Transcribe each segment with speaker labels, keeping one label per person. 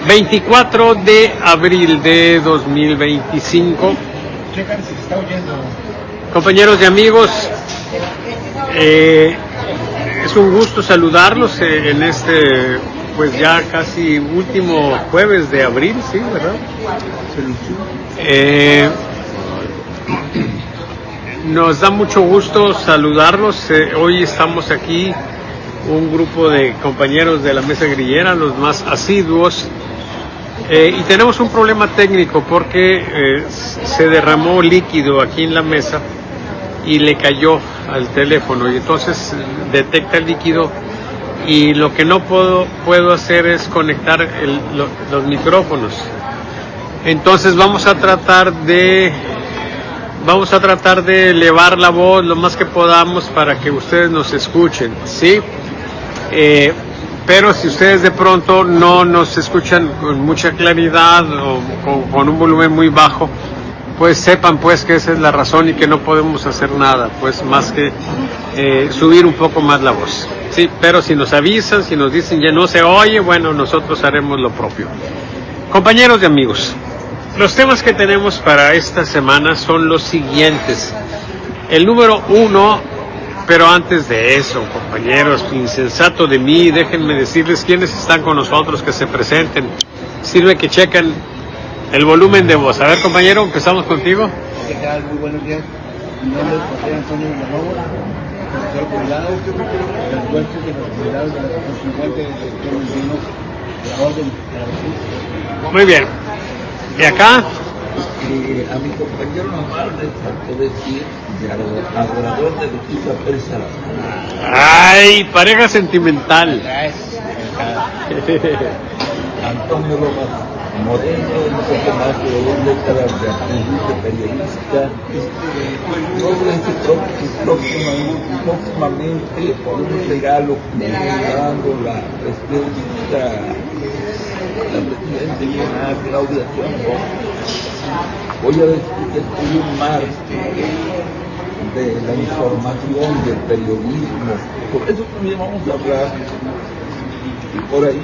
Speaker 1: 24 de abril de 2025.
Speaker 2: Checan si se está oyendo.
Speaker 1: Compañeros y amigos, es un gusto saludarlos en este, pues ya casi último jueves de abril, ¿sí, verdad? Nos da mucho gusto saludarlos. Hoy estamos aquí, un grupo de compañeros de la mesa grillera, los más asiduos, y tenemos un problema técnico porque se derramó líquido aquí en la mesa y le cayó al teléfono, y entonces detecta el líquido, y lo que no puedo hacer es conectar los micrófonos. Entonces vamos a tratar de elevar la voz lo más que podamos para que ustedes nos escuchen, ¿sí? Pero si ustedes de pronto no nos escuchan con mucha claridad o con un volumen muy bajo, pues sepan pues que esa es la razón y que no podemos hacer nada, pues más que subir un poco más la voz, ¿sí? Pero si nos avisan, si nos dicen ya no se oye, bueno, nosotros haremos lo propio. Compañeros y amigos, los temas que tenemos para esta semana son los siguientes. El número 1, pero antes de eso, compañeros, insensato de mí, déjenme decirles quiénes están con nosotros, que se presenten. Sirve que chequen el volumen de voz. A ver, compañero, empezamos contigo.
Speaker 2: ¿Qué tal? Muy buenos días. Mi nombre es José Antonio Villalobos, profesor jubilado, las huestes de los jubilados de la Asociación 50 del sector vecino de la Orden de la Justicia.
Speaker 1: Muy bien. ¿Y acá?
Speaker 3: A mi compañero Omar le faltó decir adorador de Lupita Pérez Salazar.
Speaker 1: ¡Ay, pareja sentimental!
Speaker 3: Antonio Lomas Moreno, un poco más de 2 décadas de activismo periodista. Próximamente por un regalo que me está dando la presidenta Claudia Sheinbaum, voy a decir que estoy un mar de la información, del periodismo. Por eso también vamos a hablar, y por ahí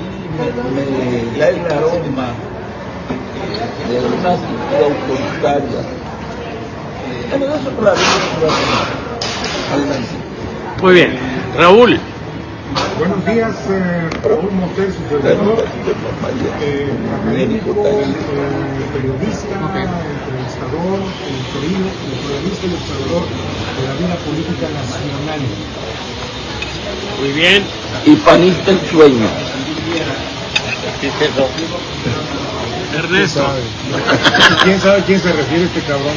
Speaker 3: me da el aroma de una actitud autoritaria. De eso hablaremos. Adelante.
Speaker 1: Muy bien. Raúl.
Speaker 2: Buenos días, Raúl Montes, su servidor, académico, periodista, entrevistador, periodista y observador de la vida política nacional.
Speaker 1: Muy bien.
Speaker 3: Y panista en sueño.
Speaker 1: Ernesto.
Speaker 2: ¿Quién sabe a quién se refiere este cabrón?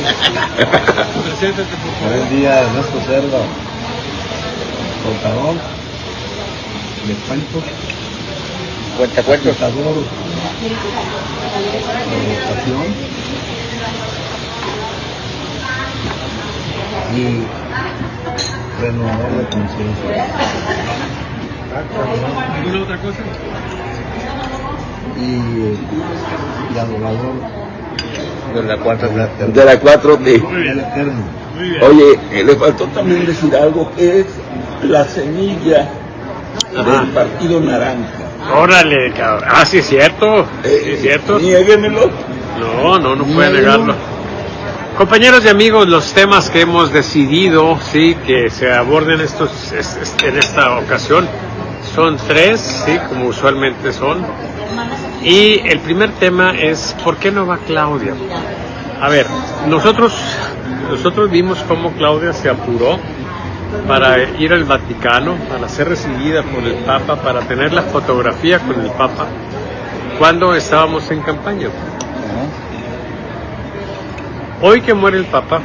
Speaker 1: Preséntate, por favor.
Speaker 4: Buen día, Ernesto Cerda, contador, descuento,
Speaker 3: Cuentacuentos.
Speaker 4: contador, estación y renovador de conciencia.
Speaker 1: ¿Alguna otra cosa?
Speaker 4: Y adorador
Speaker 3: De la 4T.
Speaker 4: de la 4T.
Speaker 1: Muy
Speaker 4: El
Speaker 1: bien.
Speaker 4: eterno.
Speaker 1: Muy bien.
Speaker 3: Oye, le faltó también decir algo que es la semilla del Partido Naranja.
Speaker 1: Órale, cabrón. Ah, sí es cierto. Sí es cierto.
Speaker 3: Niéguemelo.
Speaker 1: No puede negarlo. Compañeros y amigos, los temas que hemos decidido, sí, que se aborden en esta ocasión son 3, sí, como usualmente son. Y el primer tema es ¿por qué no va Claudia? A ver, nosotros vimos cómo Claudia se apuró para ir al Vaticano, para ser recibida por el Papa, para tener la fotografía con el Papa cuando estábamos en campaña. Hoy que muere el Papa,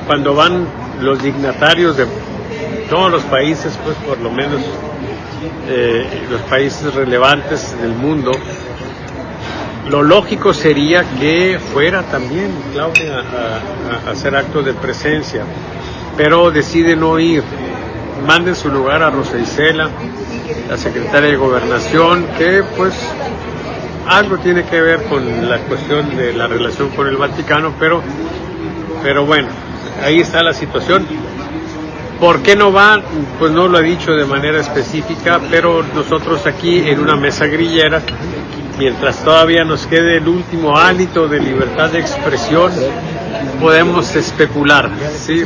Speaker 1: cuando van los dignatarios de todos los países, pues por lo menos los países relevantes del mundo, lo lógico sería que fuera también Claudia a hacer actos de presencia, pero decide no ir. Manda en su lugar a Rosa Isela, la secretaria de Gobernación, que pues algo tiene que ver con la cuestión de la relación con el Vaticano, pero bueno, ahí está la situación. ¿Por qué no va? Pues no lo he dicho de manera específica, pero nosotros aquí en una mesa grillera, mientras todavía nos quede el último hálito de libertad de expresión, podemos especular, ¿sí?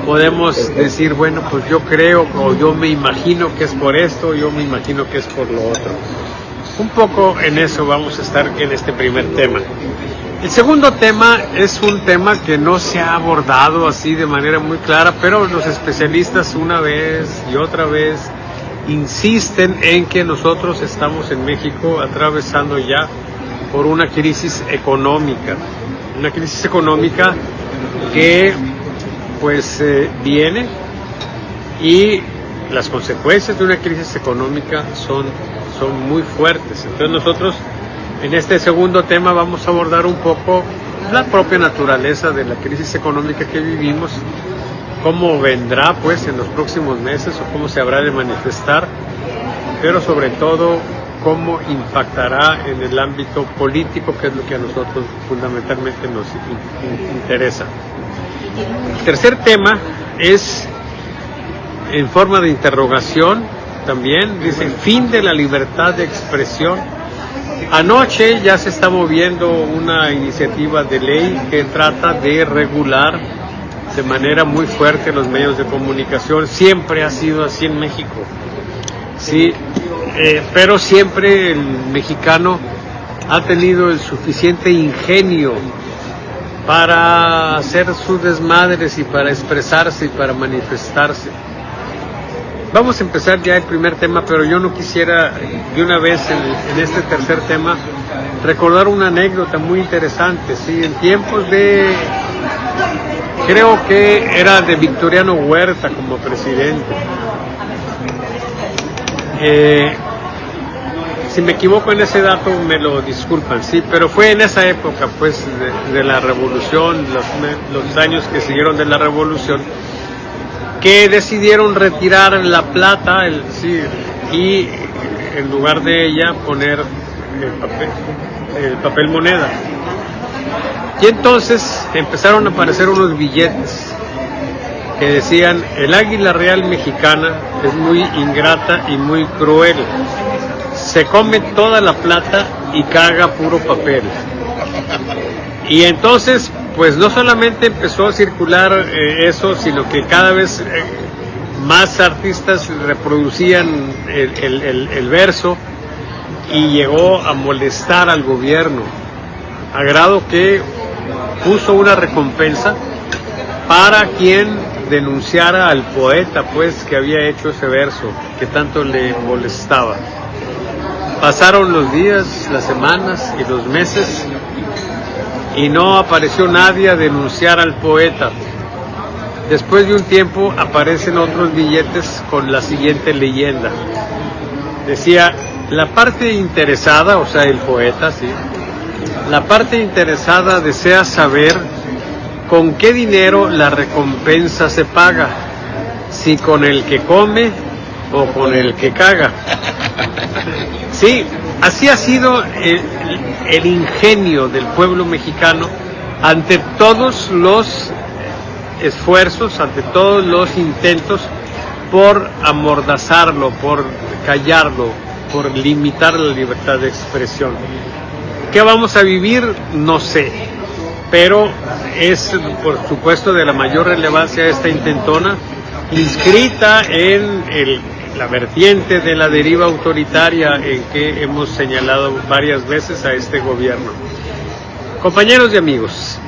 Speaker 1: Podemos decir, bueno, pues yo creo o yo me imagino que es por esto, yo me imagino que es por lo otro. Un poco en eso vamos a estar en este primer tema. El segundo tema es un tema que no se ha abordado así de manera muy clara, pero los especialistas una vez y otra vez insisten en que nosotros estamos en México atravesando ya por una crisis económica que pues viene, y las consecuencias de una crisis económica son muy fuertes. Entonces nosotros en este segundo tema vamos a abordar un poco la propia naturaleza de la crisis económica que vivimos, cómo vendrá pues en los próximos meses o cómo se habrá de manifestar, pero sobre todo cómo impactará en el ámbito político, que es lo que a nosotros fundamentalmente nos interesa. El tercer tema es en forma de interrogación también, dice, fin de la libertad de expresión. Anoche ya se está moviendo una iniciativa de ley que trata de regular de manera muy fuerte los medios de comunicación. Siempre ha sido así en México, sí, pero siempre el mexicano ha tenido el suficiente ingenio para hacer sus desmadres y para expresarse y para manifestarse. Vamos a empezar ya el primer tema, pero yo no quisiera de una vez en este tercer tema recordar una anécdota muy interesante, ¿sí? En tiempos de, creo que era de Victoriano Huerta como presidente. Si me equivoco en ese dato me lo disculpan, sí, pero fue en esa época pues de la revolución, los años que siguieron de la revolución, que decidieron retirar la plata y en lugar de ella poner el papel moneda. Y entonces empezaron a aparecer unos billetes que decían: el águila real mexicana es muy ingrata y muy cruel, se come toda la plata y caga puro papel. Y entonces pues no solamente empezó a circular eso, sino que cada vez más artistas reproducían el verso, y llegó a molestar al gobierno, a grado que puso una recompensa para quien denunciara al poeta pues que había hecho ese verso que tanto le molestaba. Pasaron los días, las semanas y los meses, y no apareció nadie a denunciar al poeta. Después de un tiempo aparecen otros billetes con la siguiente leyenda. Decía: la parte interesada, o sea el poeta, sí, la parte interesada desea saber con qué dinero la recompensa se paga, si con el que come o con el que caga. Sí, así ha sido el ingenio del pueblo mexicano ante todos los esfuerzos, ante todos los intentos por amordazarlo, por callarlo, por limitar la libertad de expresión. ¿Qué vamos a vivir? No sé, pero es por supuesto de la mayor relevancia esta intentona, inscrita en la vertiente de la deriva autoritaria en que hemos señalado varias veces a este gobierno. Compañeros y amigos,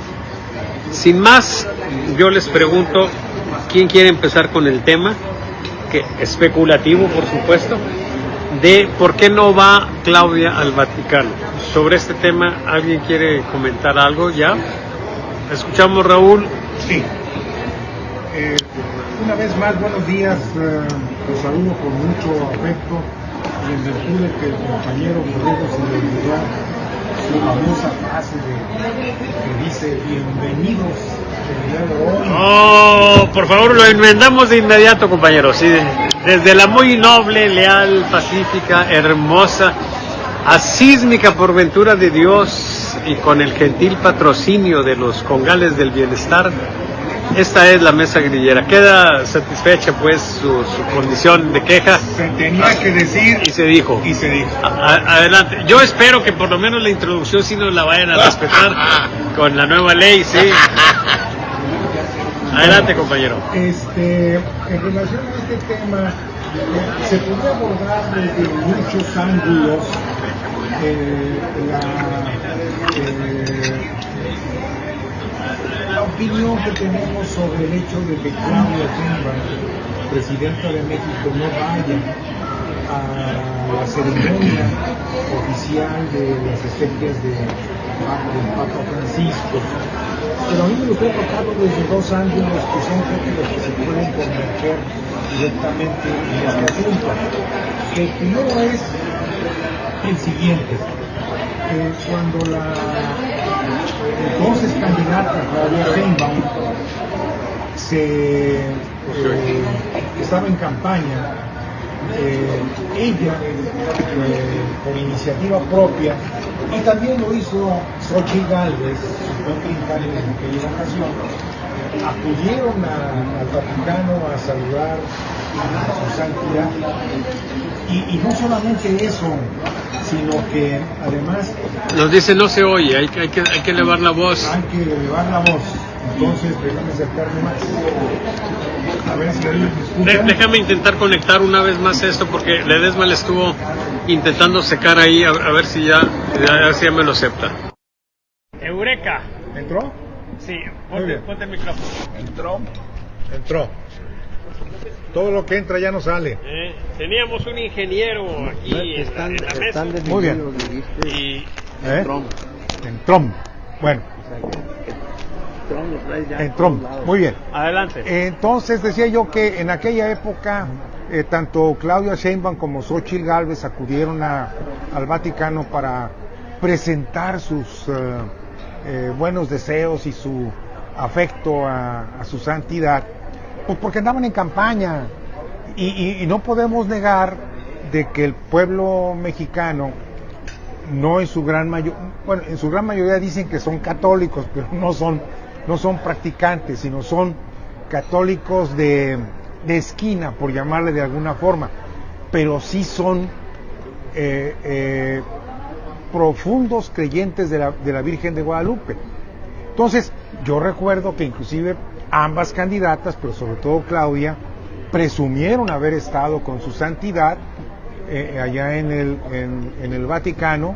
Speaker 1: sin más, yo les pregunto, ¿quién quiere empezar con el tema? Que especulativo, por supuesto, de por qué no va Claudia al Vaticano. Sobre este tema, ¿alguien quiere comentar algo ya? Escuchamos, Raúl.
Speaker 5: Sí. Una vez más, buenos días. Los saludo con mucho afecto y en virtud de que el compañero Borrego se le olvidó su famosa frase que dice: bienvenidos el día de hoy.
Speaker 1: Oh, por favor, lo enmendamos de inmediato, compañeros. Sí, desde la muy noble, leal, pacífica, hermosa, asísmica por ventura de Dios y con el gentil patrocinio de los congales del bienestar, Esta es la mesa grillera. Queda satisfecha pues su condición de queja.
Speaker 5: Se tenía que decir
Speaker 1: y se dijo.
Speaker 5: Y se dijo.
Speaker 1: Adelante. Yo espero que por lo menos la introducción sí nos la vayan a respetar con la nueva ley, sí. Adelante, compañero.
Speaker 5: En relación a este tema, se podría abordar desde muchos ángulos la opinión que tenemos sobre el hecho de que Claudia Sheinbaum, presidenta de México, no vaya a la ceremonia oficial de las exequias del Papa Francisco. Pero a mí me gustaría tocarlo desde dos ángulos que son los que se pueden converger directamente en este asunto. El primero es el siguiente. Cuando la entonces candidata Claudia Sheinbaum estaba en campaña, ella por iniciativa propia, y también lo hizo Xochitl Gálvez, su contrincante en aquella ocasión, acudieron al Vaticano a saludar a su santidad, y no solamente eso, sino que además
Speaker 1: nos dice no se oye, hay que elevar la voz.
Speaker 5: Hay que elevar la voz. Entonces déjame acercarme más. A ver si ahí me escuchan.
Speaker 1: Déjame intentar conectar una vez más esto, porque Ledesma le estuvo intentando secar ahí, a ver si ya me lo acepta. Eureka.
Speaker 5: ¿Entró?
Speaker 1: Sí, ponte el micrófono.
Speaker 5: Entró. Todo lo que entra ya no sale.
Speaker 1: Teníamos un ingeniero aquí en la mesa.
Speaker 5: Muy bien.
Speaker 1: Y
Speaker 5: En Trump. Bueno. En Trump. Muy bien.
Speaker 1: Adelante.
Speaker 5: Entonces decía yo que en aquella época tanto Claudia Sheinbaum como Xochitl Gálvez acudieron al Vaticano para presentar sus buenos deseos y su afecto a su santidad, pues porque andaban en campaña y no podemos negar de que el pueblo mexicano, no en su gran mayoría dicen que son católicos, pero no son practicantes, sino son católicos de esquina, por llamarle de alguna forma, pero sí son profundos creyentes de la Virgen de Guadalupe. Entonces, yo recuerdo que inclusive ambas candidatas, pero sobre todo Claudia, presumieron haber estado con su santidad allá en el Vaticano,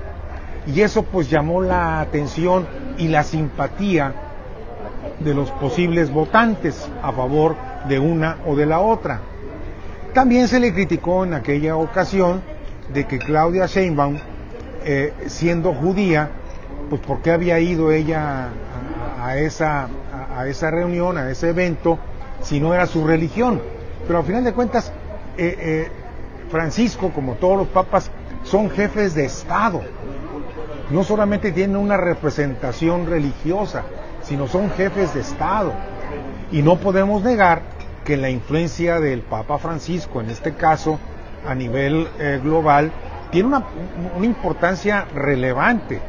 Speaker 5: y eso pues llamó la atención y la simpatía de los posibles votantes a favor de una o de la otra. También se le criticó en aquella ocasión de que Claudia Sheinbaum, siendo judía, pues ¿por qué había ido ella a esa reunión, a ese evento, si no era su religión? Pero al final de cuentas, Francisco, como todos los papas, son jefes de Estado. No solamente tienen una representación religiosa, sino son jefes de Estado. Y no podemos negar que la influencia del Papa Francisco, en este caso, a nivel global, tiene una importancia relevante.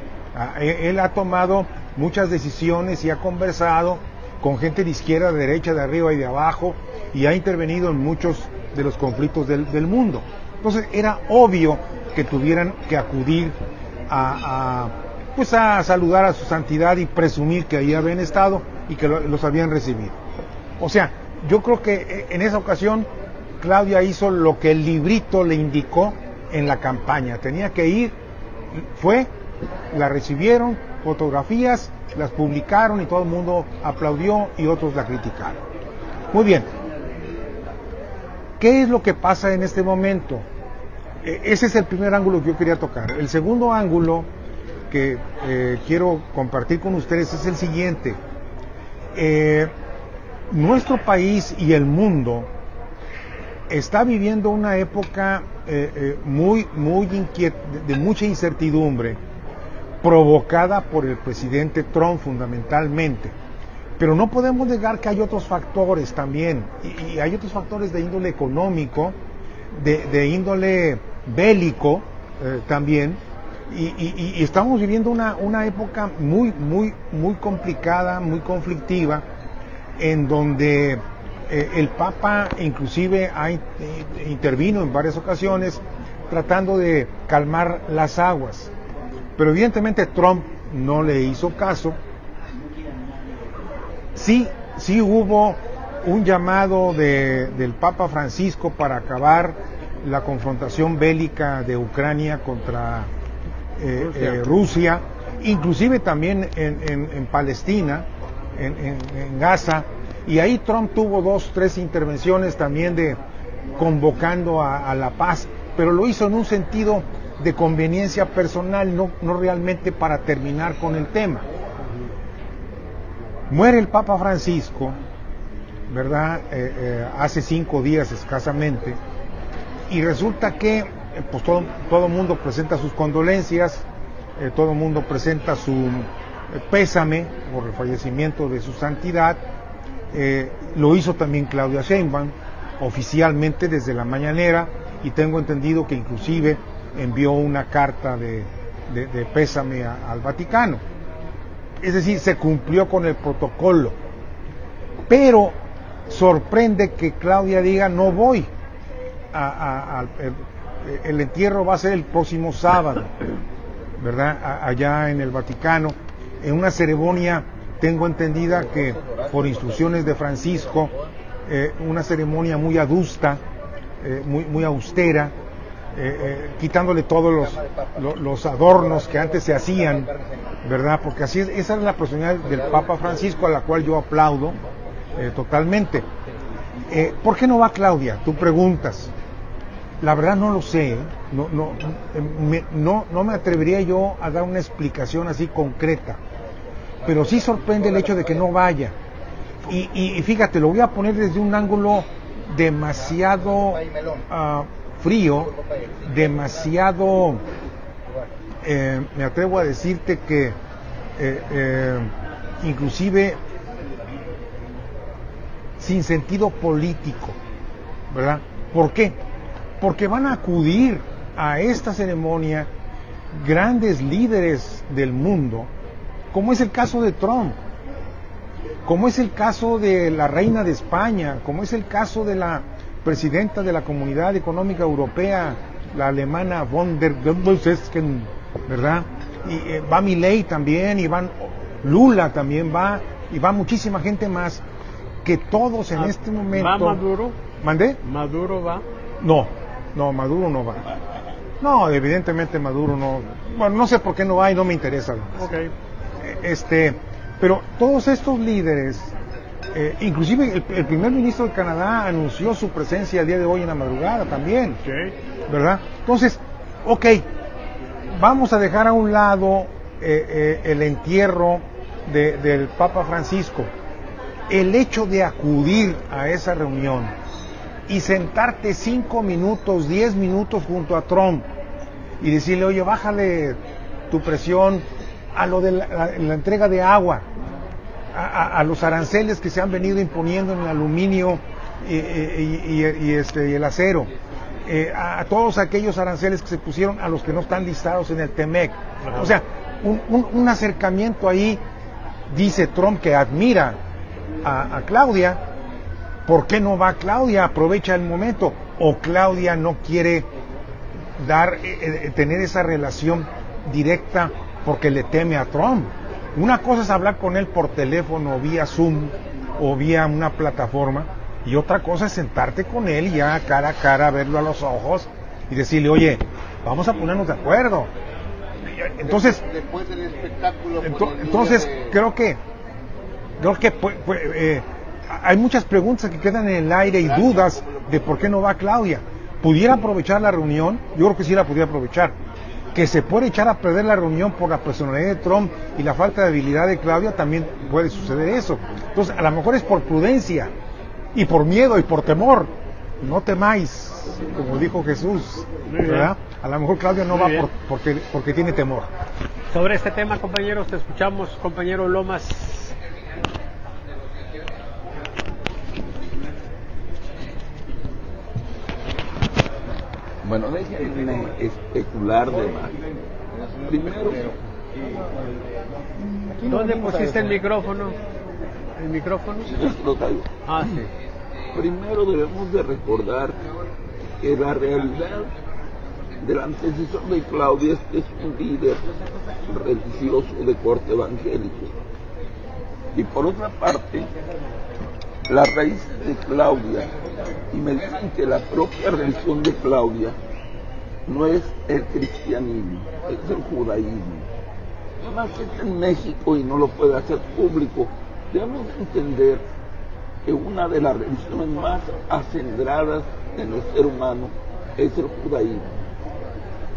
Speaker 5: Él ha tomado muchas decisiones y ha conversado con gente de izquierda, de derecha, de arriba y de abajo, y ha intervenido en muchos de los conflictos del mundo. Entonces era obvio que tuvieran que acudir a saludar a su santidad y presumir que ahí habían estado y que los habían recibido. O sea, yo creo que en esa ocasión Claudia hizo lo que el librito le indicó en la campaña. Tenía que ir, la recibieron, fotografías, las publicaron y todo el mundo aplaudió y otros la criticaron. Muy bien. ¿Qué es lo que pasa en este momento? Ese es el primer ángulo que yo quería tocar. El segundo ángulo que quiero compartir con ustedes es el siguiente. Nuestro país y el mundo está viviendo una época de mucha incertidumbre, provocada por el presidente Trump fundamentalmente. Pero no podemos negar que hay otros factores también, y hay otros factores de índole económico, de índole bélico también, y estamos viviendo una época muy complicada, muy conflictiva, en donde el Papa inclusive intervino en varias ocasiones tratando de calmar las aguas. Pero evidentemente Trump no le hizo caso. Sí hubo un llamado del Papa Francisco para acabar la confrontación bélica de Ucrania contra Rusia, inclusive también en Palestina, en Gaza, y ahí Trump tuvo 2-3 intervenciones también de convocando a la paz, pero lo hizo en un sentido de conveniencia personal, no realmente para terminar con el tema. Muere el Papa Francisco, ¿verdad? Hace 5 días escasamente, y resulta que pues todo el mundo presenta sus condolencias, todo el mundo presenta su pésame por el fallecimiento de su santidad. Lo hizo también Claudia Sheinbaum oficialmente desde la mañanera, y tengo entendido que inclusive envió una carta de pésame al Vaticano. Es decir, se cumplió con el protocolo, pero sorprende que Claudia diga no voy el entierro va a ser el próximo sábado, ¿verdad? Allá en el Vaticano, en una ceremonia, tengo entendida que por instrucciones de Francisco, una ceremonia muy adusta, muy austera, quitándole todos los adornos que antes se hacían, ¿verdad? Porque así es, esa es la personalidad del Papa Francisco, a la cual yo aplaudo totalmente. ¿Por qué no va Claudia? Tú preguntas. La verdad no lo sé, no me atrevería yo a dar una explicación así concreta, pero sí sorprende el hecho de que no vaya. Y fíjate, lo voy a poner desde un ángulo demasiado frío, demasiado, me atrevo a decirte que inclusive sin sentido político, ¿verdad? ¿Por qué? Porque van a acudir a esta ceremonia grandes líderes del mundo, como es el caso de Trump, como es el caso de la reina de España, como es el caso de la presidenta de la Comunidad Económica Europea, la alemana von der Leyen, ¿verdad? Y va Milei también, y van Lula también va, y va muchísima gente más, que todos en este momento...
Speaker 1: ¿Va Maduro?
Speaker 5: ¿Mandé?
Speaker 1: ¿Maduro va?
Speaker 5: No, Maduro no va. No, evidentemente Maduro no. Bueno, no sé por qué no va y no me interesa.
Speaker 1: Okay.
Speaker 5: Pero todos estos líderes, inclusive el primer ministro de Canadá anunció su presencia el día de hoy en la madrugada también,
Speaker 1: Okay.
Speaker 5: ¿verdad? Entonces, vamos a dejar a un lado el entierro del Papa Francisco. El hecho de acudir a esa reunión y sentarte 5 minutos, 10 minutos junto a Trump y decirle, oye, bájale tu presión a lo de la entrega de agua, a los aranceles que se han venido imponiendo en el aluminio y el acero, a todos aquellos aranceles que se pusieron a los que no están listados en el TEMEC. O sea, un acercamiento ahí. Dice Trump que admira a Claudia. ¿Por qué no va Claudia? Aprovecha el momento. ¿O Claudia no quiere tener esa relación directa porque le teme a Trump? Una cosa es hablar con él por teléfono, vía Zoom o vía una plataforma, y otra cosa es sentarte con él y ya cara a cara, verlo a los ojos y decirle, oye, vamos a ponernos de acuerdo. Entonces,
Speaker 2: después del espectáculo,
Speaker 5: entonces creo que hay muchas preguntas que quedan en el aire y dudas de por qué no va Claudia. ¿Pudiera aprovechar la reunión? Yo creo que sí la pudiera aprovechar. Que se puede echar a perder la reunión por la personalidad de Trump y la falta de habilidad de Claudia, también puede suceder eso. Entonces, a lo mejor es por prudencia y por miedo y por temor. No temáis, como dijo Jesús, ¿verdad? A lo mejor Claudia no va porque tiene temor.
Speaker 1: Sobre este tema, compañeros, te escuchamos, compañero Lomas.
Speaker 3: Bueno, déjenme especular de más. Primero,
Speaker 1: ¿Dónde pusiste el micrófono? el micrófono. Ah, sí.
Speaker 3: Primero debemos de recordar que la realidad del antecesor de Claudia es que es un líder religioso de corte evangélico. Y por otra parte, la raíz de Claudia, y me dicen que la propia religión de Claudia no es el cristianismo, es el judaísmo. Además está en México y no lo puede hacer público. Debemos entender que una de las religiones más acendradas en el ser humano es el judaísmo.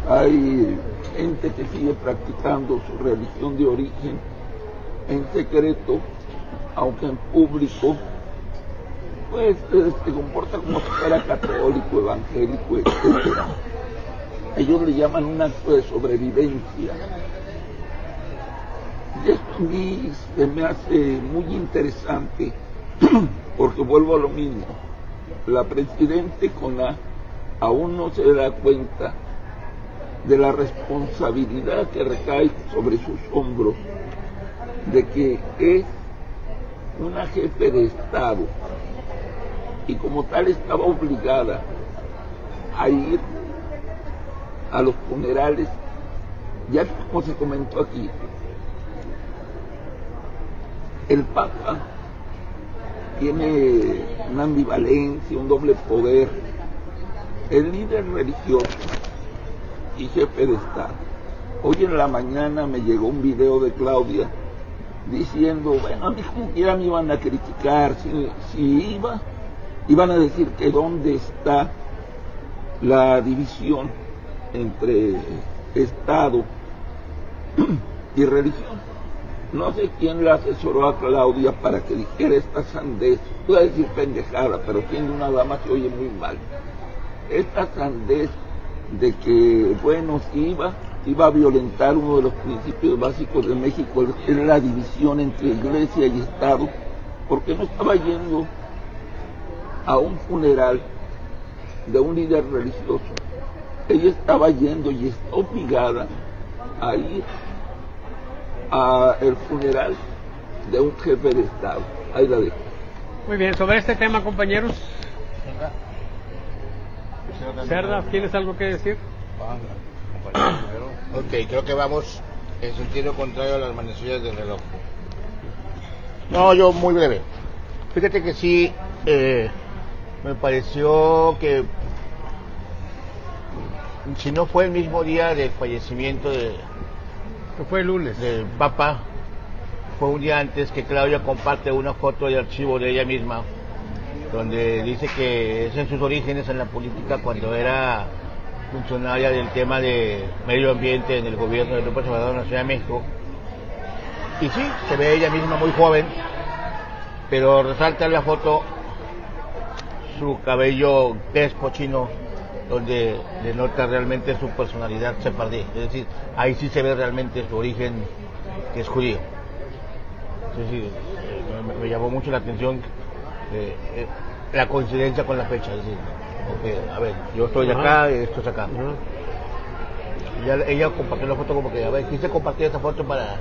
Speaker 3: Hay gente que sigue practicando su religión de origen en secreto, aunque en público pues se comporta como si fuera católico, evangélico, etc. Ellos le llaman un acto de sobrevivencia. Y esto a mí se me hace muy interesante, porque vuelvo a lo mismo. La presidente con A aún no se da cuenta de la responsabilidad que recae sobre sus hombros, de que es una jefe de Estado y como tal estaba obligada a ir a los funerales, ya como se comentó aquí. El Papa tiene una ambivalencia, un doble poder. El líder religioso y jefe de Estado. Hoy en la mañana me llegó un video de Claudia diciendo, bueno, a mí como quiera me iban a criticar, si iban a decir que dónde está la división entre Estado y religión. No sé quién le asesoró a Claudia para que dijera esta sandez, voy a decir pendejada, pero siendo una dama se oye muy mal. Esta sandez de que, bueno, si iba a violentar uno de los principios básicos de México, es la división entre iglesia y Estado, porque no estaba yendo a un funeral de un líder religioso. Ella estaba yendo y está obligada a ir a el funeral de un jefe de Estado. Ahí la dejo.
Speaker 1: Muy bien, sobre este tema, compañeros. Cerda, ¿tienes algo que decir?
Speaker 2: Ok, creo que vamos en sentido contrario a las manecillas del reloj. No, yo muy breve. Fíjate que sí, me pareció que si no fue el mismo día del fallecimiento
Speaker 1: Que fue el lunes
Speaker 2: del Papa, fue un día antes que Claudia comparte una foto de archivo de ella misma, donde dice que es en sus orígenes en la política cuando era funcionaria del tema de medio ambiente en el gobierno de López Obrador en la Ciudad de México. Y sí, se ve ella misma muy joven, pero resalta en la foto su cabello crespo chino, donde denota realmente su personalidad sefardí. Es decir, ahí sí se ve realmente su origen, que es judío. Sí, me llamó mucho la atención la coincidencia con la fecha. Es decir, porque, a ver, yo estoy acá y esto es acá. Ella compartió la foto como que, a ver, quise compartir esta foto para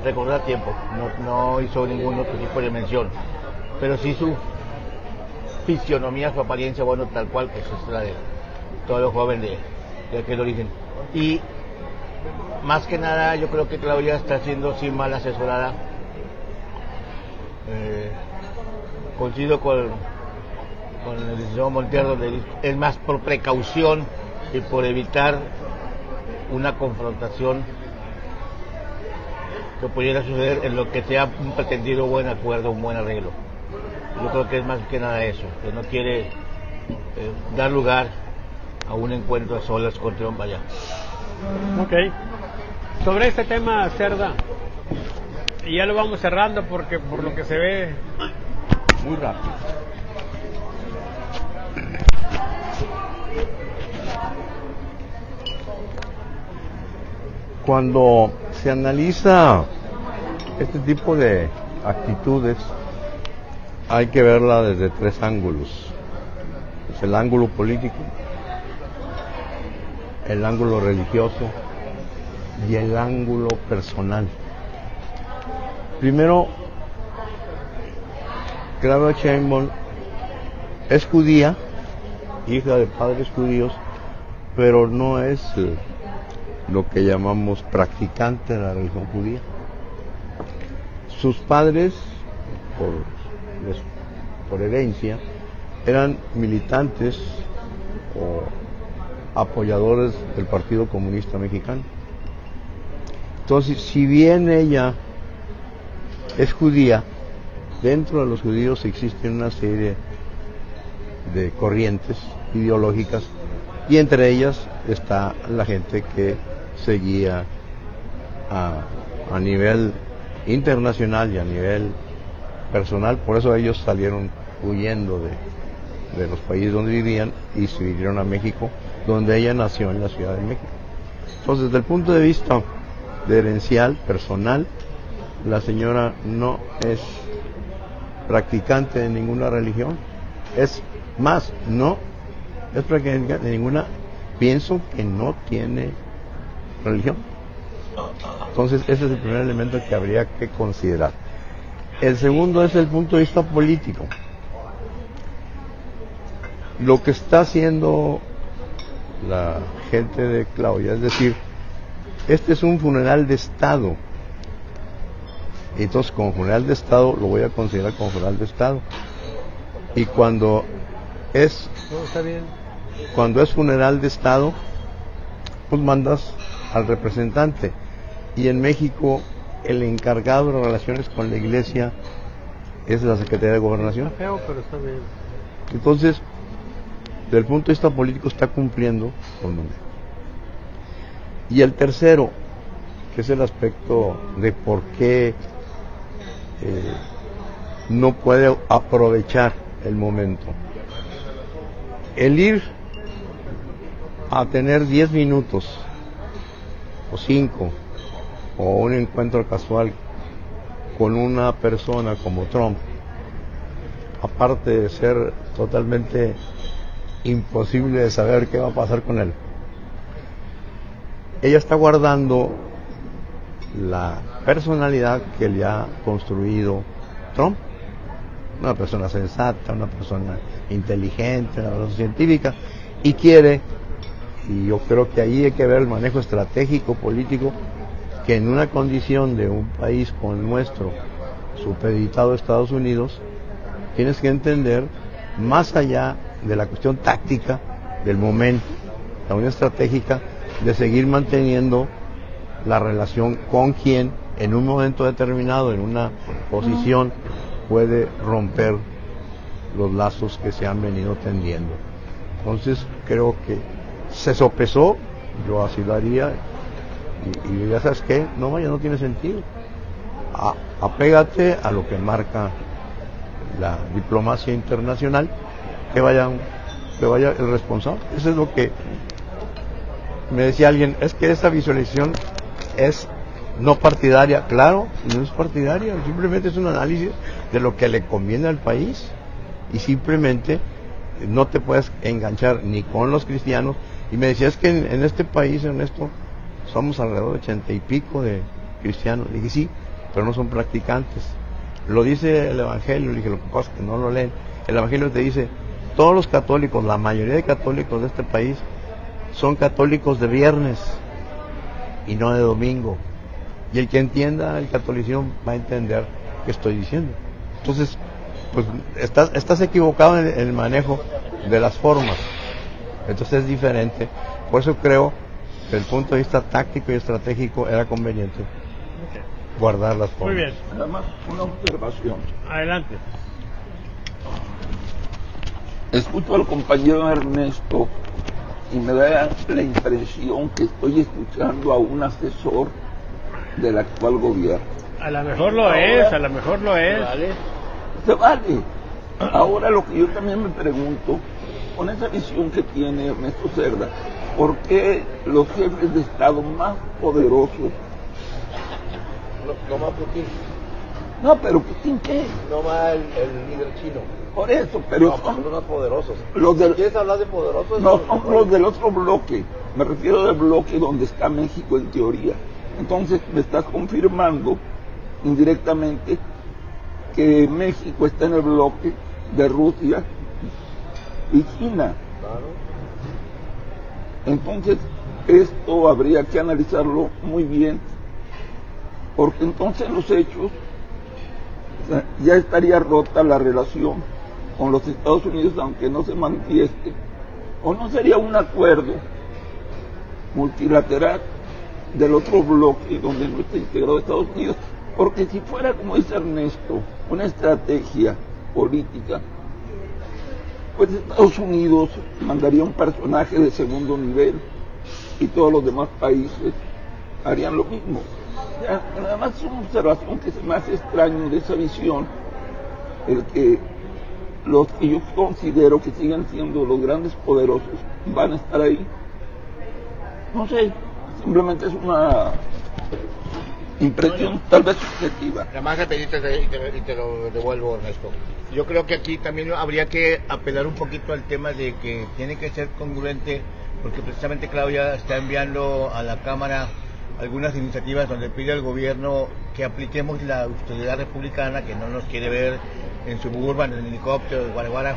Speaker 2: recordar tiempo. No hizo ningún otro tipo de mención. Pero sí su fisionomía, su apariencia, bueno, tal cual, pues es la de todo lo joven de aquel origen. Y más que nada yo creo que Claudia está siendo sí mal asesorada. Coincido con el licenciado Montiel, donde es más por precaución y por evitar una confrontación que pudiera suceder en lo que sea un pretendido buen acuerdo, un buen arreglo. Yo creo que es más que nada eso, que no quiere dar lugar a un encuentro a solas con Trump allá.
Speaker 1: Ok. Sobre este tema, Cerda, y ya lo vamos cerrando porque por lo que se ve
Speaker 4: muy rápido. Cuando se analiza este tipo de actitudes, hay que verla desde tres ángulos. Es el ángulo político, el ángulo religioso y el ángulo personal. Primero, Claudia Sheinbaum es judía, hija de padres judíos, pero no es lo que llamamos practicante de la religión judía. Sus padres, por herencia, eran militantes o apoyadores del Partido Comunista Mexicano. Entonces, si bien ella es judía, dentro de los judíos existen una serie de corrientes ideológicas y entre ellas está la gente que seguía a nivel internacional y a nivel personal. Por eso ellos salieron huyendo de los países donde vivían y se vinieron a México, donde ella nació en la Ciudad de México. Entonces, desde el punto de vista de herencial, personal, la señora no es practicante de ninguna religión. Es más, no es practicante de ninguna, pienso que no tiene religión. Entonces, ese es el primer elemento que habría que considerar. El segundo es el punto de vista político. Lo que está haciendo la gente de Claudia, es decir, este es un funeral de Estado. Entonces, como funeral de Estado, lo voy a considerar como funeral de Estado. Y cuando es funeral de Estado, pues mandas al representante. Y en México, el encargado de las relaciones con la Iglesia es la Secretaría de Gobernación.
Speaker 1: Está feo, pero está bien.
Speaker 4: Entonces, desde el punto de vista político, está cumpliendo con un. Y el tercero, que es el aspecto de por qué no puede aprovechar el momento. El ir a tener 10 minutos o 5 o un encuentro casual con una persona como Trump, aparte de ser totalmente imposible de saber qué va a pasar con él, ella está guardando la personalidad que le ha construido Trump, una persona sensata, una persona inteligente, una persona científica, y quiere, y yo creo que ahí hay que ver el manejo estratégico político, que en una condición de un país como el nuestro, supeditado a Estados Unidos, tienes que entender, más allá de la cuestión táctica del momento, la unión estratégica, de seguir manteniendo la relación con quien en un momento determinado, en una posición, puede romper los lazos que se han venido tendiendo. Entonces creo que se sopesó, yo así lo haría, y ya sabes qué, no tiene sentido. Apégate a lo que marca la diplomacia internacional, que vaya el responsable. Eso es lo que me decía alguien, es que esa visualización es no partidaria. Claro, no es partidaria, simplemente es un análisis de lo que le conviene al país, y simplemente no te puedes enganchar ni con los cristianos. Y me decía, es que en este país, Ernesto, somos alrededor de 80 y pico de cristianos. Le dije, sí, pero no son practicantes. Lo dice el Evangelio. Le dije, lo que pasa es que no lo leen. El Evangelio te dice, todos los católicos, la mayoría de católicos de este país, son católicos de viernes y no de domingo. Y el que entienda el catolicismo va a entender qué estoy diciendo. Entonces, pues estás equivocado en el manejo de las formas. Entonces es diferente. Por eso creo que desde el punto de vista táctico y estratégico era conveniente guardar las formas.
Speaker 1: Muy bien.
Speaker 3: Además, una observación.
Speaker 1: Adelante.
Speaker 3: Escucho al compañero Ernesto y me da la impresión que estoy escuchando a un asesor del actual gobierno.
Speaker 1: A lo mejor lo es, a lo mejor lo es.
Speaker 2: ¿Vale?
Speaker 3: Se vale. Ahora lo que yo también me pregunto, con esa visión que tiene Ernesto Cerda, ¿por qué los jefes de Estado más poderosos?
Speaker 4: No más Putin.
Speaker 3: No, pero Putin, ¿qué?
Speaker 4: No más el líder chino.
Speaker 3: Por eso, pero
Speaker 4: No, son los más poderosos.
Speaker 3: los del,
Speaker 4: ¿Quieres hablar de poderosos?
Speaker 3: no, son los del otro bloque. Me refiero del bloque donde está México en teoría. Entonces me estás confirmando indirectamente que México está en el bloque de Rusia y China. Entonces, esto habría que analizarlo muy bien, porque entonces los hechos, o sea, ya estaría rota la relación con los Estados Unidos, aunque no se manifieste, o no sería un acuerdo multilateral del otro bloque donde no está integrado Estados Unidos, porque si fuera, como dice Ernesto, una estrategia política, pues Estados Unidos mandaría un personaje de segundo nivel y todos los demás países harían lo mismo. Ya, además es una observación que se me hace extraño de esa visión, el que los que yo considero que siguen siendo los grandes poderosos van a estar ahí. No sé, simplemente es una impresión tal vez subjetiva.
Speaker 2: Nada más rapidito y te lo devuelvo, Ernesto. Yo creo que aquí también habría que apelar un poquito al tema de que tiene que ser congruente, porque precisamente Claudia está enviando a la Cámara algunas iniciativas donde pide al gobierno que apliquemos la austeridad republicana, que no nos quiere ver en Suburban, en helicóptero, de Guaraguara,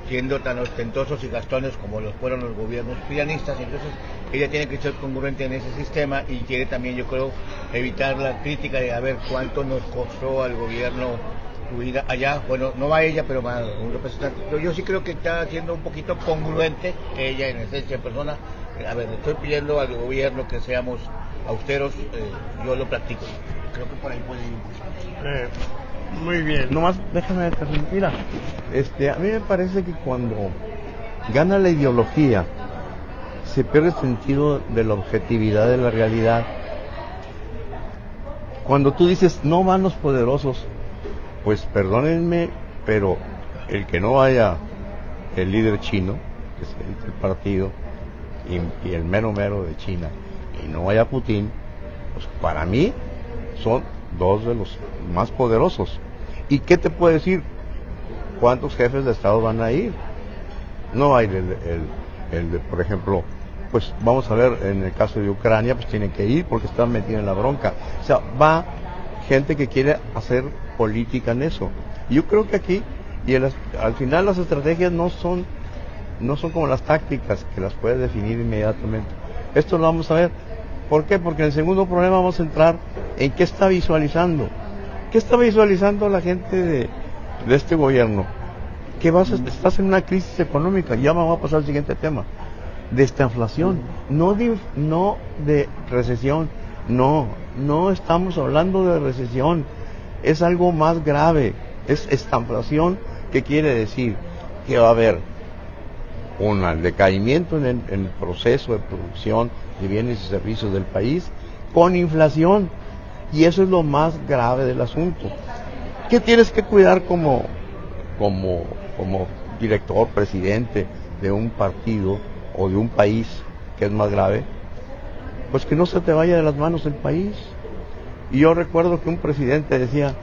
Speaker 2: siendo tan ostentosos y gastones como los fueron los gobiernos pianistas. Entonces ella tiene que ser congruente en ese sistema y quiere también, yo creo, evitar la crítica de a ver cuánto nos costó al gobierno su ida allá. Bueno, no va ella, pero va un representante. Pero yo sí creo que está siendo un poquito congruente ella en esencia en persona. A ver, le estoy pidiendo al gobierno que seamos austeros, yo lo practico. Creo que por ahí puede ir.
Speaker 1: Muy bien.
Speaker 4: Nomás déjame terminar. Mira, a mí me parece que cuando gana la ideología se pierde el sentido de la objetividad de la realidad. Cuando tú dices no van los poderosos, pues perdónenme, pero el que no vaya el líder chino, que es el partido, y el mero de China, y no vaya Putin, pues para mí son dos de los más poderosos. ¿Y qué te puedo decir? ¿Cuántos jefes de Estado van a ir? No va a ir el de, por ejemplo, pues vamos a ver, en el caso de Ucrania, pues tienen que ir porque están metidos en la bronca. O sea, va gente que quiere hacer política en eso. Yo creo que aquí, al final las estrategias no son como las tácticas, que las puedes definir inmediatamente. Esto lo vamos a ver. ¿Por qué? Porque en el segundo problema vamos a entrar en qué está visualizando. ¿Qué está visualizando la gente de este gobierno? Que estás en una crisis económica. Ya me voy a pasar al siguiente tema. De esta inflación. No de recesión. No estamos hablando de recesión. Es algo más grave. Es estanflación, que quiere decir que va a haber un decaimiento en el proceso de producción de bienes y servicios del país con inflación, y eso es lo más grave del asunto. ¿Qué tienes que cuidar como director, presidente de un partido o de un país, que es más grave? Pues que no se te vaya de las manos el país. Y yo recuerdo que un presidente decía: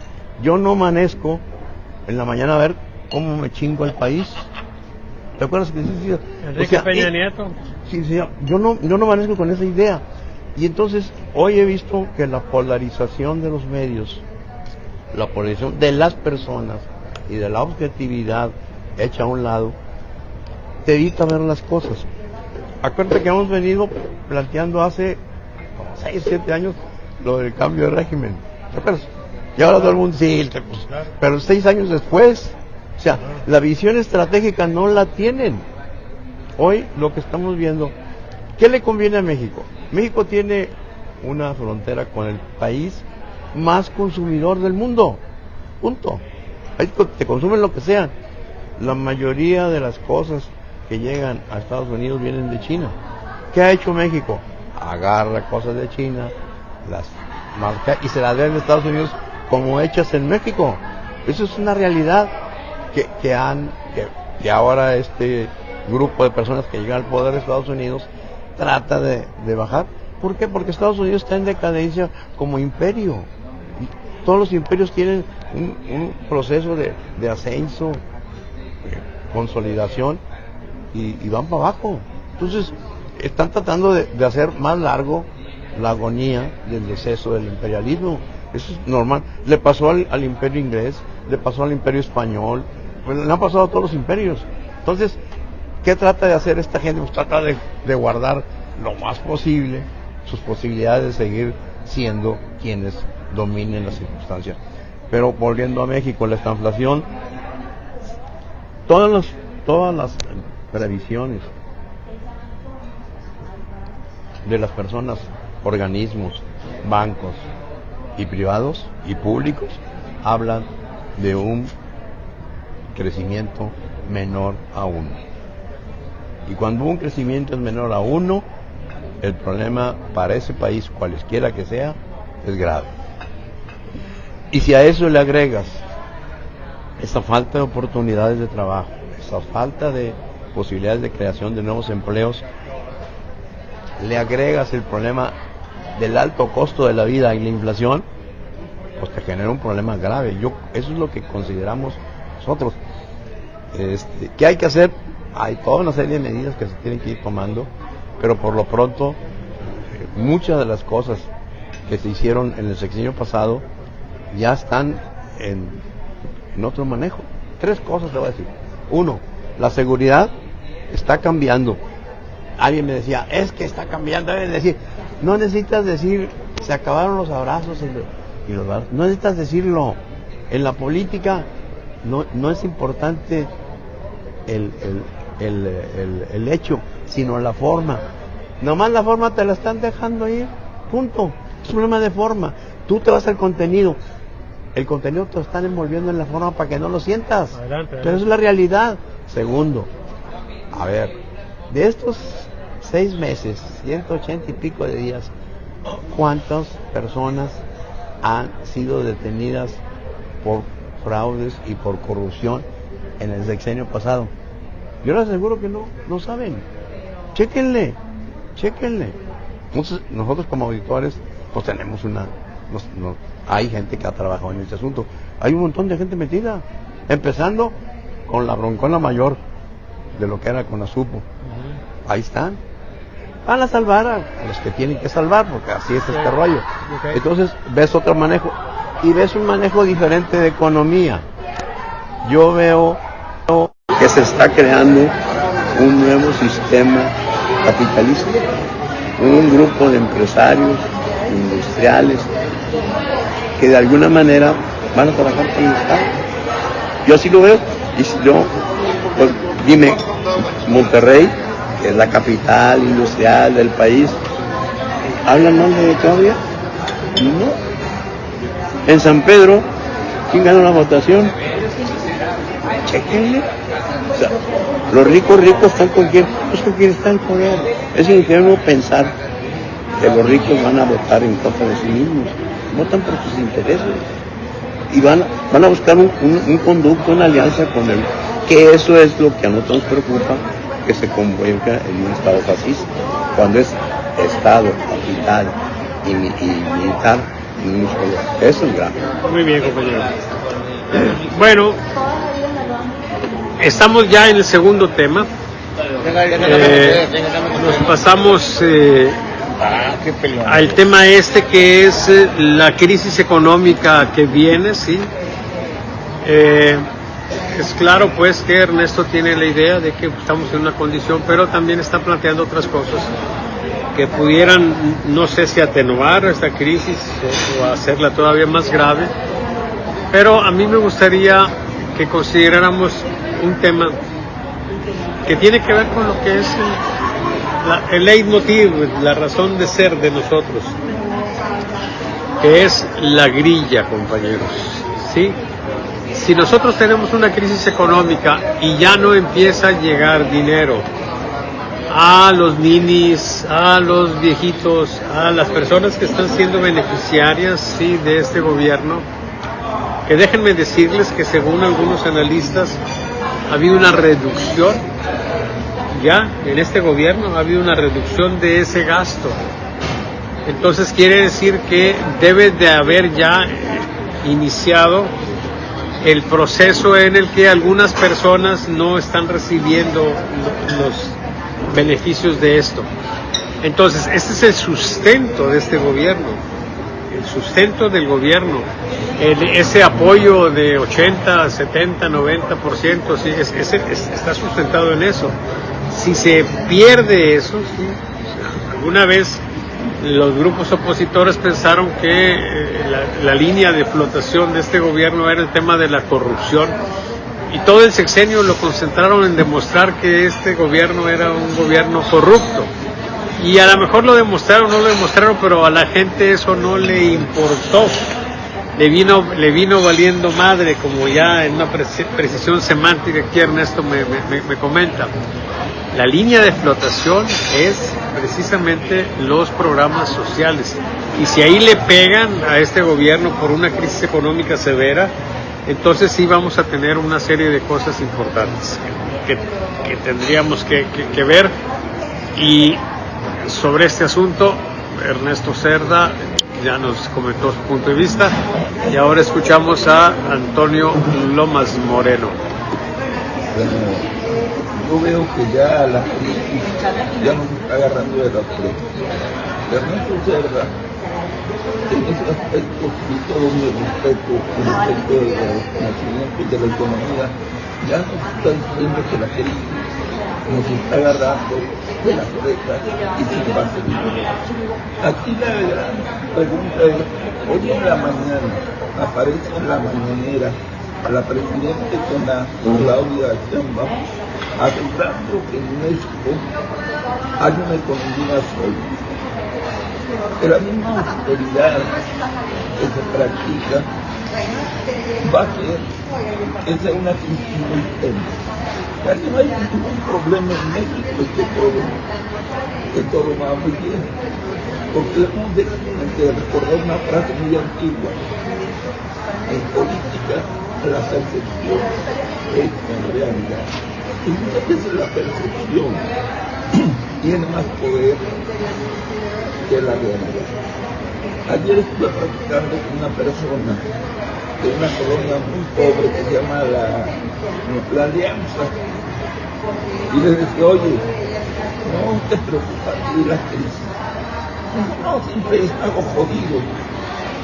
Speaker 4: yo no amanezco en la mañana a ver cómo me chingo el país. ¿Te acuerdas que decía?
Speaker 1: Enrique Peña Nieto.
Speaker 4: Sí, yo no amanezco con esa idea. Y entonces hoy he visto que la polarización de los medios, la polarización de las personas y de la objetividad hecha a un lado, te evita ver las cosas. Acuérdate que hemos venido planteando hace como 6, 7 años lo del cambio de régimen. ¿Te acuerdas? Y ahora todo el mundo sí, pero 6 años después, o sea, la visión estratégica no la tienen. Hoy lo que estamos viendo, ¿qué le conviene a México? México tiene una frontera con el país más consumidor del mundo. Punto. Ahí te consumen lo que sea. La mayoría de las cosas que llegan a Estados Unidos vienen de China. ¿Qué ha hecho México? Agarra cosas de China, las marca y se las vende a Estados Unidos como hechas en México. Eso es una realidad que ahora este grupo de personas que llegan al poder de Estados Unidos trata de bajar. ¿Por qué? Porque Estados Unidos está en decadencia como imperio. Y todos los imperios tienen un proceso de ascenso, consolidación, y van para abajo. Entonces están tratando de hacer más largo la agonía del deceso del imperialismo. Eso es normal. Le pasó al imperio inglés, le pasó al Imperio Español, pues le han pasado a todos los imperios. Entonces, ¿qué trata de hacer esta gente? Pues trata de guardar lo más posible sus posibilidades de seguir siendo quienes dominen las circunstancias. Pero volviendo a México, la estanflación, todas las previsiones de las personas, organismos, bancos y privados y públicos hablan de un crecimiento menor a 1. Y cuando un crecimiento es menor a 1, el problema para ese país, cualesquiera que sea, es grave. Y si a eso le agregas esa falta de oportunidades de trabajo, esa falta de posibilidades de creación de nuevos empleos, le agregas el problema del alto costo de la vida y la inflación, pues te genera un problema grave. Eso es lo que consideramos nosotros. ¿Qué hay que hacer? Hay toda una serie de medidas que se tienen que ir tomando, pero por lo pronto muchas de las cosas que se hicieron en el sexenio pasado ya están en otro manejo. 3 cosas te voy a decir. 1, la seguridad está cambiando. Alguien me decía, es que está cambiando. Deben decir, no necesitas decir, se acabaron los abrazos y los abrazos. No necesitas decirlo. En la política no es importante el hecho, sino la forma. Nomás la forma te la están dejando ir, punto. Es un problema de forma. Tú te vas al contenido. El contenido te lo están envolviendo en la forma para que no lo sientas. Adelante. Pero eso es la realidad. Segundo, a ver, de estos 6 meses, 180 y pico de días, ¿cuántas personas han sido detenidas por fraudes y por corrupción en el sexenio pasado? Yo les aseguro que no saben. Chéquenle. Entonces, nosotros como auditores, pues tenemos hay gente que ha trabajado en este asunto. Hay un montón de gente metida, empezando con la broncona mayor de lo que era Conasupo. Ahí están. Van a salvar a los que tienen que salvar, porque así es este rollo. Entonces, ves otro manejo, y ves un manejo diferente de economía. Yo veo que se está creando un nuevo sistema capitalista, un grupo de empresarios, industriales, que de alguna manera van a trabajar con el Estado. Yo así lo veo. Y si yo, pues, dime, Monterrey, que es la capital industrial del país, ¿hablan mal de Claudia? No. En San Pedro, ¿quién ganó la votación? Chéquenle. O sea, los ricos están con quién está el poder. Es ingenuo pensar que los ricos van a votar en contra de sí mismos. Votan por sus intereses y van a buscar un conducto, una alianza con él, que eso es lo que a nosotros nos preocupa, que se convierta en un Estado fascista, cuando es Estado, capital y militar en un solo. Eso es grave.
Speaker 1: Muy bien, compañero. Bueno, estamos ya en el segundo tema. Nos pasamos al tema que es la crisis económica que viene, ¿sí? Es claro pues que Ernesto tiene la idea de que estamos en una condición, pero también está planteando otras cosas que pudieran, no sé si atenuar esta crisis o hacerla todavía más grave, pero a mí me gustaría que consideráramos un tema que tiene que ver con lo que es el leitmotiv, la razón de ser de nosotros, que es la grilla, compañeros, ¿sí? Si nosotros tenemos una crisis económica y ya no empieza a llegar dinero a los ninis, a los viejitos, a las personas que están siendo beneficiarias, ¿sí?, de este gobierno, que déjenme decirles que según algunos analistas ha habido una reducción ya en este gobierno, ha habido una reducción de ese gasto. Entonces quiere decir que debe de haber ya iniciado el proceso en el que algunas personas no están recibiendo los beneficios de esto. Entonces, este es el sustento de este gobierno. sustento del gobierno, ese apoyo de 80, 70, 90%, sí, está sustentado en eso. Si se pierde eso, sí, alguna vez los grupos opositores pensaron que la línea de flotación de este gobierno era el tema de la corrupción, y todo el sexenio lo concentraron en demostrar que este gobierno era un gobierno corrupto. Y a lo mejor lo demostraron, no lo demostraron, pero a la gente eso no le importó. Le vino valiendo madre, como ya en una precisión semántica que Ernesto me comenta. La línea de flotación es precisamente los programas sociales. Y si ahí le pegan a este gobierno por una crisis económica severa, entonces sí vamos a tener una serie de cosas importantes que tendríamos que ver. Y sobre este asunto, Ernesto Cerda ya nos comentó su punto de vista, y ahora escuchamos a Antonio Lomas Moreno.
Speaker 3: Yo veo que ya la crisis ya nos está agarrando de la frente. Ernesto Cerda, en ese aspecto, y todo mi respeto de los conocimientos de la economía, ya nos está diciendo que la crisis nos está agarrando de la oreja y sin base. Aquí la gran pregunta es, hoy en la mañana aparece en la mañanera a la presidenta Claudia Sheinbaum asegurando que en México hay una economía sólida, que la misma austeridad que se practica va a hacer que sea una crisis muy tensa. Casi no hay ningún problema en México, que todo va muy bien, porque hemos de recordar una frase muy antigua: en política la percepción es en realidad, y muchas veces la percepción tiene más poder que la realidad. Ayer estuve platicando con una persona de una colonia muy pobre que se llama la Alianza, y le decía, oye, no te preocupes de la crisis, no, siempre hago jodido,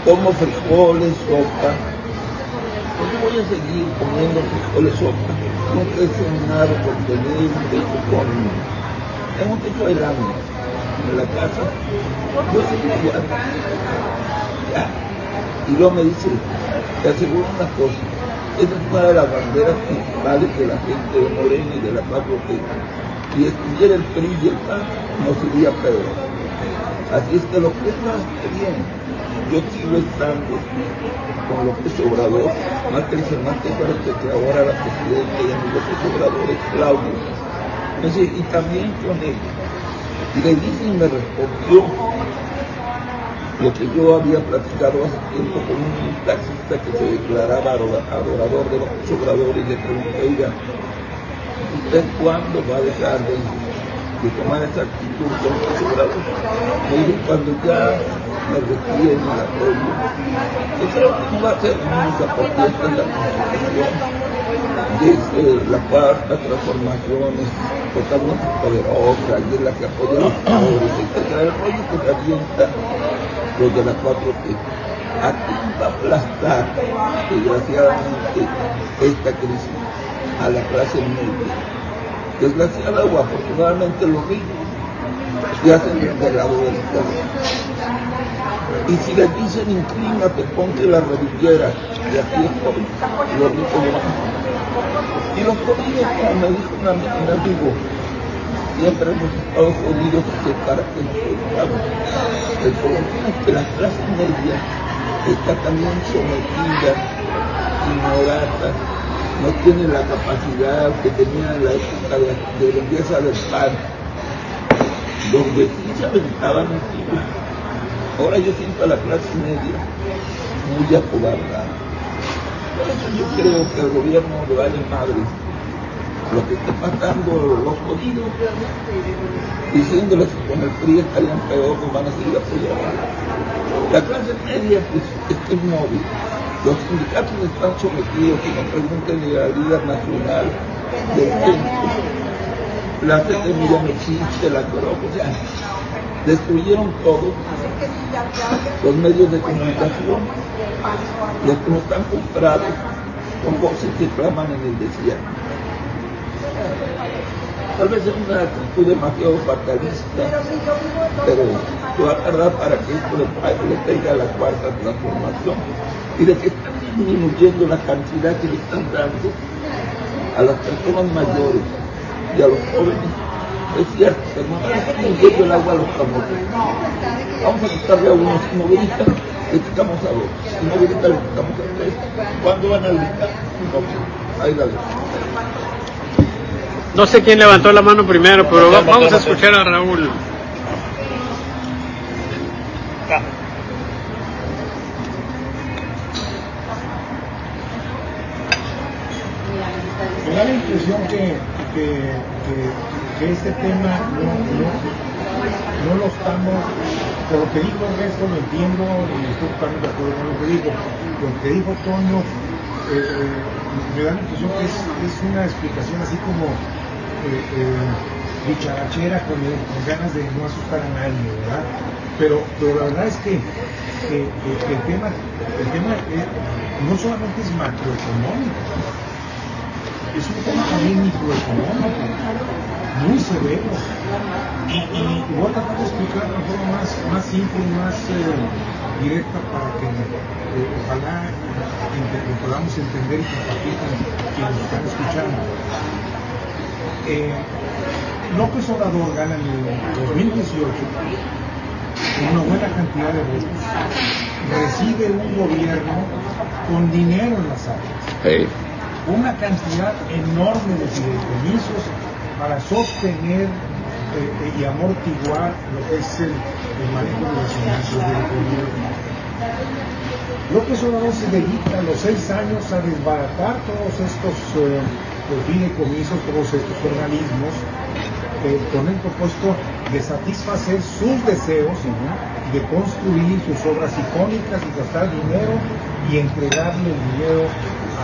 Speaker 3: como frijoles, sopa, pues yo voy a seguir comiendo frijoles, sopa, no crece un árbol de leche con hemos hecho el hambre en la casa, yo sigo igual, ya. Y luego me dice, te aseguro una cosa, esa es una de las banderas principales de la gente de Morena y de la 4T. Si estuviera el PRI y el PAN, nos iría peor. Así es que lo que es más bien, yo sigo estando con López Obrador, más que fuerte que ahora la presidenta de López Obrador es Claudio. Y también con él. Y le dice y me respondió lo que yo había platicado hace tiempo con un taxista que se declaraba adorador de López Obrador, y le pregunté, oiga, ¿usted cuándo va a dejar de tomar esa actitud con López Obrador? Me dijo, cuando ya me retire en el apoyo. Yo creo que no va a ser nunca, porque esta es la Constitución, desde la cuarta transformación es totalmente poderosa, y es la que apoya a los pobres, etc. El rollo que se avienta los de la 4T. Aquí va a aplastar, desgraciadamente, esta crisis a la clase media. Desgraciada o afortunadamente los ricos ya se han enterado del pueblo. Y si les dicen inclínate, ponte la rodillera, y aquí estoy, los ricos lo van a hacer. Y los jodidos, como me dijo un amigo, siempre hemos estado jodidos para que nos soltamos. El problema es que la clase media está también sometida, ignorada, no tiene la capacidad que tenía en la época de belleza del PAN, donde sí se aventaban un tiro. Ahora yo siento a la clase media muy acobardada. Por eso yo creo que al gobierno le vale madre lo que está pasando los jodidos, diciéndoles que con el PRI estarían peor, nos van a seguir apoyando. La clase media pues, está inmóvil. Los sindicatos están sometidos, y nos pregunten al líder nacional del centro. La CTM ya no existe, la Coroco, ya destruyeron todo, los medios de comunicación, los que no están comprados, con voces que claman en el desierto. Tal vez es una actitud demasiado fatalista, pero va a tardar para que esto le traiga la cuarta transformación y de que están disminuyendo la cantidad que le están dando a las personas mayores y a los jóvenes. Es cierto, pero no están disminuyendo el agua a los camotes. Vamos a quitarle a unos si no gritan, le quitamos a dos. Si no gritan, le quitamos a tres. ¿Cuándo van a gritar? No, ahí la dejo.
Speaker 1: No sé quién levantó la mano primero, pero vamos a escuchar a Raúl.
Speaker 5: Me da la impresión que este tema no lo estamos, por lo que dijo el resto lo entiendo y estoy totalmente de acuerdo con lo que dijo. Lo que dijo Toño me da la impresión que es una explicación así como dicharachera con ganas de no asustar a nadie, ¿verdad? Pero la verdad es que el tema no solamente es macroeconómico, es un tema también microeconómico, muy severo. Y voy a tratar de explicar de una forma más simple y más directa para que ojalá podamos entender y compartir con quienes nos están escuchando. López Obrador gana en el 2018 una buena cantidad de votos, recibe un gobierno con dinero en las arcas, una cantidad enorme de fideicomisos para sostener y amortiguar lo que es el manejo de las finanzas del gobierno. López Obrador se dedica a los 6 años a desbaratar todos estos fideicomisos, todos estos organismos, con el propósito de satisfacer sus deseos, de construir sus obras icónicas y gastar dinero y entregarle el dinero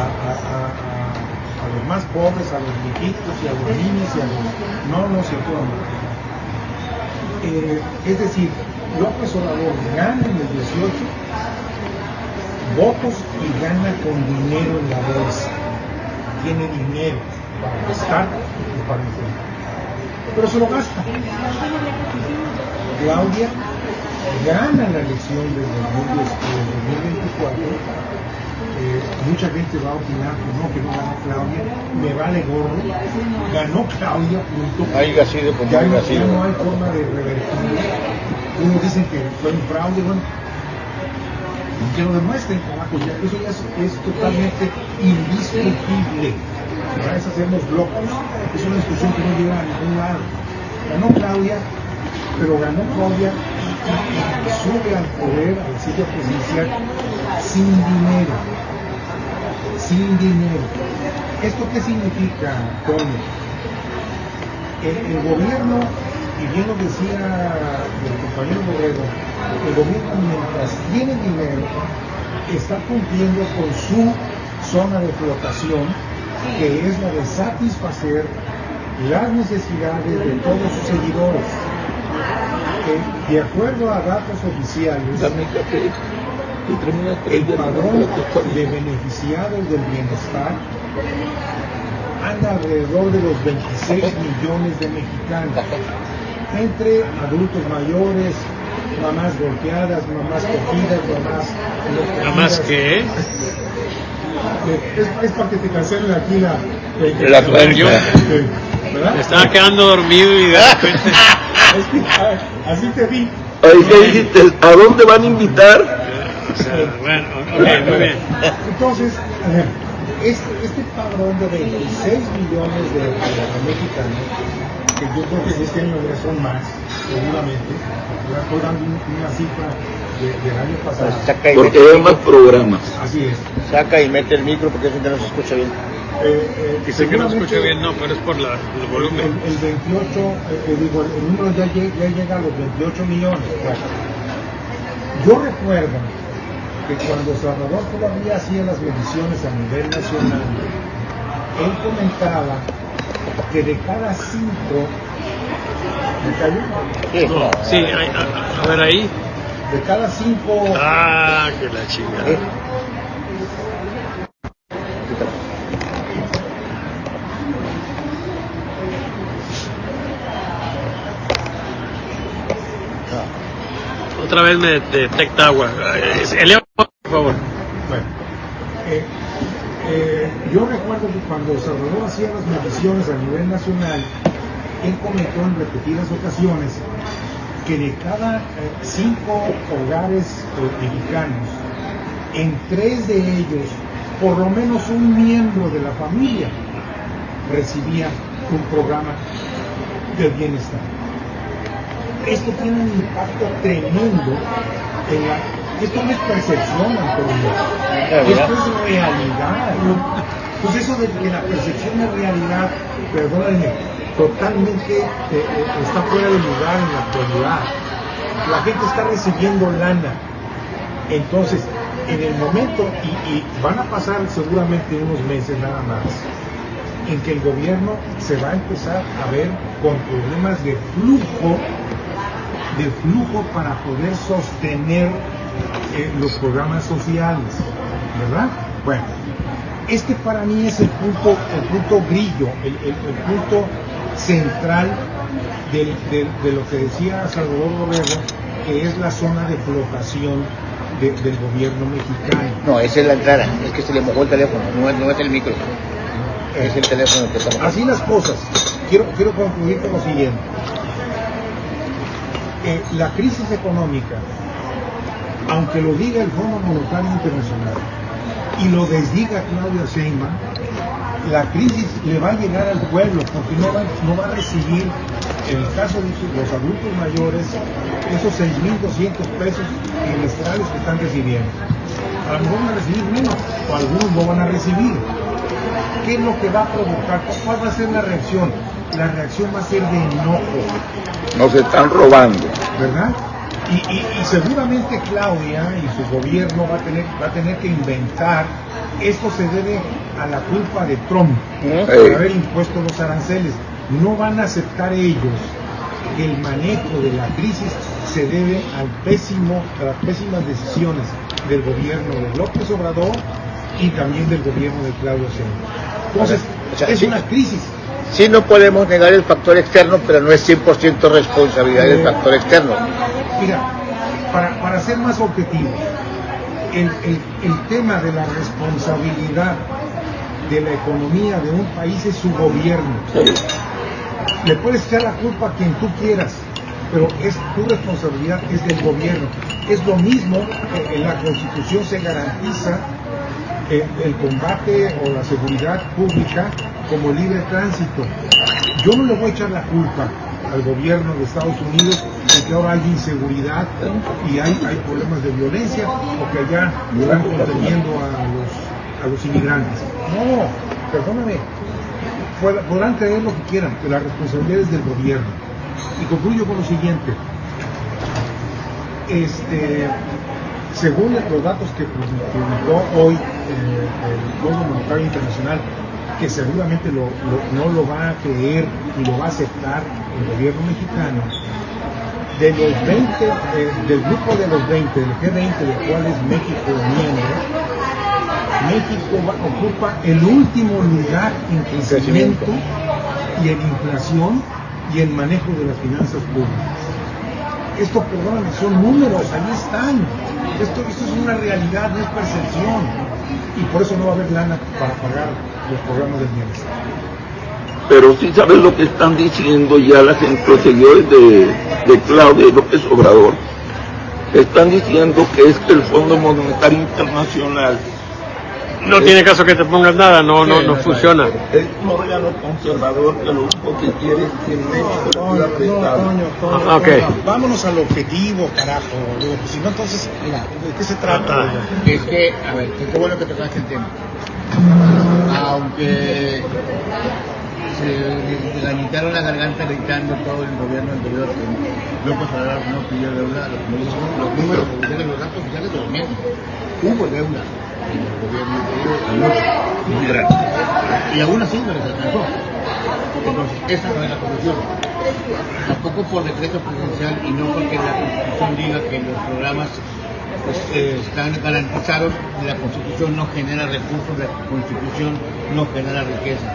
Speaker 5: a los más pobres, a los viejitos y a los niños y a los nonos y a todo el mundo. Es decir, López Obrador gana en el 18 votos y gana con dinero en la bolsa. Tiene dinero para gastar y para enfrentar. Pero se lo gasta. Claudia gana la elección del 2024. Mucha gente va a opinar que no ganó Claudia. Me vale gorro. Ganó Claudia, punto.
Speaker 2: Haiga sido como
Speaker 5: ya
Speaker 2: haiga sido.
Speaker 5: no hay forma de revertirlo. Unos dicen que fue un fraude, bueno, que lo demuestren, carajo, ya, eso ya es totalmente indiscutible. Para eso hacemos locos. Es una discusión que no llega a ningún lado. Ganó Claudia, pero ganó Claudia y sube al poder, al sitio presidencial, sin dinero. Sin dinero. ¿Esto qué significa, Tony? El gobierno, y bien lo decía el compañero Borrego, el gobierno mientras tiene dinero está cumpliendo con su zona de flotación, que es la de satisfacer las necesidades de todos sus seguidores. De acuerdo a datos oficiales, el padrón de beneficiados del bienestar anda alrededor de los 26 millones de mexicanos, entre adultos mayores, mamás golpeadas, mamás cogidas,
Speaker 1: ¿Mamás qué?
Speaker 5: Es para que te cancelen aquí
Speaker 2: La cuenta.
Speaker 5: ¿verdad?
Speaker 1: Estaba quedando dormido y de repente...
Speaker 5: Así te vi.
Speaker 3: Oye, ¿qué dijiste? ¿A dónde van a invitar?
Speaker 1: O sea, bueno, ok, muy bien.
Speaker 5: Entonces, este padrón de 26 millones de mexicanos, que yo creo que este año ya son más, seguramente, estoy dando una cifra del año pasado.
Speaker 2: Saca y
Speaker 3: Porque
Speaker 2: mete el
Speaker 3: hay más
Speaker 2: micro.
Speaker 3: programas.
Speaker 5: Así es.
Speaker 2: Saca y mete el micro porque eso no se escucha bien.
Speaker 1: Dice que no escucha bien, no, pero es por el volumen.
Speaker 5: El 28, el número ya llega a los 28 millones. Yo recuerdo que cuando Salvador todavía hacía las mediciones a nivel nacional, él comentaba que de cada 5,
Speaker 1: Sí, a ver ahí.
Speaker 5: de cada 5...
Speaker 1: Ah, que la chingada. Otra vez me detecta agua. Eleo, por favor.
Speaker 5: Bueno, yo recuerdo que cuando Salvador hacía las mediciones a nivel nacional, él comentó en repetidas ocasiones que de cada 5 hogares mexicanos, en 3 de ellos, por lo menos un miembro de la familia recibía un programa de bienestar. Esto tiene un impacto tremendo en la... Esto no es percepción, Antonio. Esto es realidad. Pues eso de que la percepción es realidad, perdónenme, totalmente está fuera de lugar en la actualidad. La gente está recibiendo lana. Entonces, en el momento, y van a pasar seguramente unos meses nada más, en que el gobierno se va a empezar a ver con problemas de flujo para poder sostener los programas sociales, ¿verdad? Bueno, este para mí es el punto grillo, el punto central de lo que decía Salvador Borrego, que es la zona de flotación del gobierno mexicano.
Speaker 2: No, esa es la entrada, es que se le mojó el teléfono, no es el micro, es el teléfono que está mojado.
Speaker 5: Así las cosas. Quiero concluir con lo siguiente. La crisis económica, aunque lo diga el Fondo Monetario Internacional y lo desdiga Claudia Sheinbaum, la crisis le va a llegar al pueblo, porque no va a recibir, en el caso de los adultos mayores, esos 6,200 pesos trimestrales que están recibiendo. A lo mejor van a recibir menos, o algunos no van a recibir. ¿Qué es lo que va a provocar? ¿Cuál va a ser la reacción? La reacción va a ser de enojo.
Speaker 3: Nos están robando.
Speaker 5: ¿Verdad? Y seguramente Claudia y su gobierno va a tener que inventar. Esto se debe a la culpa de Trump por haber impuesto los aranceles. No van a aceptar ellos que el manejo de la crisis se debe a las pésimas decisiones del gobierno de López Obrador y también del gobierno de Claudia Sheinbaum. Entonces, es una crisis.
Speaker 2: Sí, no podemos negar el factor externo, pero no es 100% responsabilidad del factor externo.
Speaker 5: Mira, para ser más objetivos, el tema de la responsabilidad de la economía de un país es su gobierno. Le puedes echar la culpa a quien tú quieras, pero es tu responsabilidad, es del gobierno. Es lo mismo, en la Constitución se garantiza el combate o la seguridad pública como libre tránsito. Yo no le voy a echar la culpa al gobierno de Estados Unidos de que ahora hay inseguridad y hay problemas de violencia o que allá están conteniendo a los inmigrantes. No, perdóname, podrán creer lo que quieran, pero la responsabilidad es del gobierno. Y concluyo con lo siguiente. Según los datos que publicó hoy el Fondo Monetario Internacional, que seguramente no lo va a creer y lo va a aceptar el gobierno mexicano, de los 20, del grupo de los 20, del G20, del cual es México miembro, México ocupa el último lugar en crecimiento y en inflación y en manejo de las finanzas públicas. Esto, perdóname, son números, ahí están. Esto es una realidad, no es percepción. Y por eso no va a haber lana para pagar los programas del bienestar.
Speaker 3: Pero sí sabes lo que están diciendo ya la gente, los seguidores de Claudia y López Obrador. Están diciendo que es que el Fondo Monetario Internacional
Speaker 1: no tiene caso que te pongas nada, no funciona.
Speaker 3: Es un modelo conservador que lo único que quiere es que México sea prestado.
Speaker 1: Okay.
Speaker 5: Vámonos al objetivo, carajo. Si no, entonces, mira, ¿de qué se trata?
Speaker 2: Es que, a ver, qué bueno que tocaste el tema. Aunque se ganillaron la garganta gritando todo el gobierno anterior que López Obrador no pidió deuda, los números oficiales, los datos oficiales lo mienten. Hubo deuda en el gobierno anterior, muy grande. Y aún así no les alcanzó. Entonces, esa no es la conclusión. Tampoco por decreto presidencial y no porque la Constitución diga que los programas están garantizados, la Constitución no genera recursos, la Constitución no genera riqueza.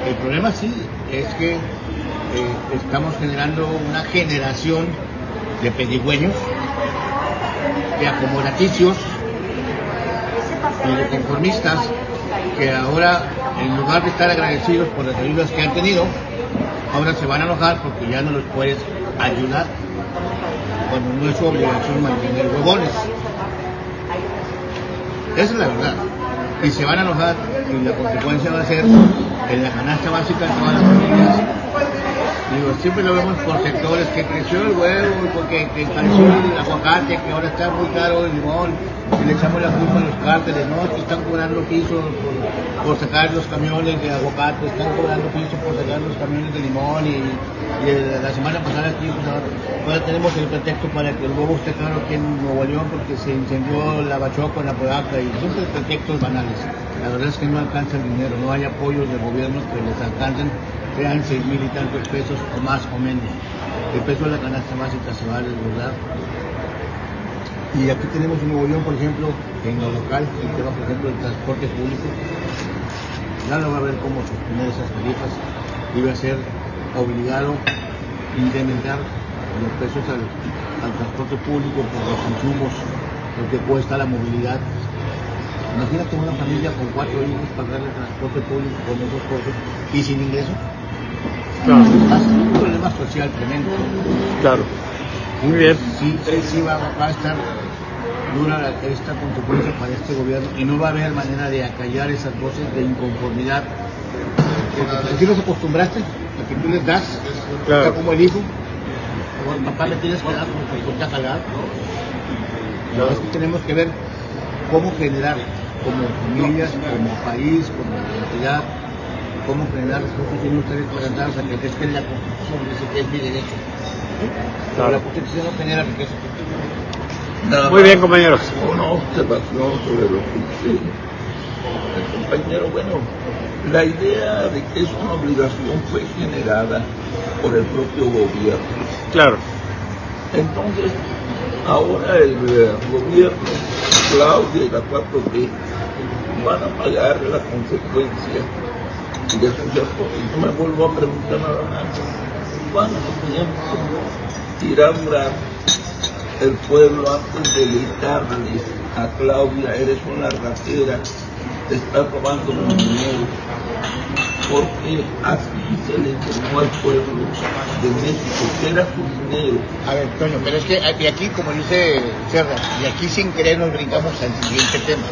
Speaker 2: El problema sí es que estamos generando una generación de pedigüeños, de acomodaticios y de conformistas que ahora, en lugar de estar agradecidos por las ayudas que han tenido, ahora se van a enojar porque ya no los puedes ayudar cuando no es su obligación mantener huevones. Esa es la verdad. Y se van a enojar y la consecuencia va a ser en la canasta básica de todas las familias. Digo, siempre lo vemos por sectores, que creció el huevo, porque que encareció el aguacate, que ahora está muy caro el limón, y le echamos la culpa a los cárteles, no, que están cobrando pisos por sacar los camiones de aguacate, están cobrando pisos por sacar los camiones de limón, y la semana pasada aquí, pues ahora tenemos el pretexto para que el huevo esté caro aquí en Nuevo León, porque se incendió la Bachoco en la Podaca, y siempre pretextos banales. La verdad es que no alcanza el dinero, no hay apoyos del gobierno que les alcancen, sean 6,000 y tantos pesos o más o menos. El peso de la canasta básica se va a desbordar. Y aquí tenemos en Nuevo León, por ejemplo, en lo local, el tema, por ejemplo, del transporte público. Ya no va a haber cómo sostener esas tarifas. Iba a ser obligado incrementar los precios al transporte público por los insumos, lo que cuesta la movilidad. Imagínate una familia con 4 hijos pagarle el transporte público con esos costos y sin ingresos.
Speaker 1: Claro.
Speaker 2: Es un problema social tremendo.
Speaker 1: Claro. Muy bien.
Speaker 2: Sí va a estar dura esta consecuencia para este gobierno y no va a haber manera de acallar esas voces de inconformidad. ¿Así nos acostumbraste a que tú les das?
Speaker 1: Claro.
Speaker 2: Está como el hijo. Como el papá le tienes que dar porque está jalado. La verdad es que tenemos que ver cómo generar como familias, como país, como sociedad, cómo generar recursos y no ustedes presentados a que es que la Constitución dice que es mi derecho. Pero la Constitución no genera riqueza.
Speaker 1: Muy bien, compañeros.
Speaker 3: Una observación sobre lo que dice el compañero. Bueno, la idea de que es una obligación fue generada por el propio gobierno.
Speaker 1: Claro.
Speaker 3: Entonces, ahora el gobierno, Claudia y la 4T, van a pagar la consecuencia de sus errores. No me vuelvo a preguntar nada más. ¿Cuánto tiempo irá a durar el pueblo antes de gritarles a Claudia, eres una ratera, te estás robando mi dinero? Porque así se le entregó al pueblo de México, que era su dinero.
Speaker 2: A ver, Toño, pero es que aquí, como dice Serra, y aquí sin querer nos brincamos al siguiente tema.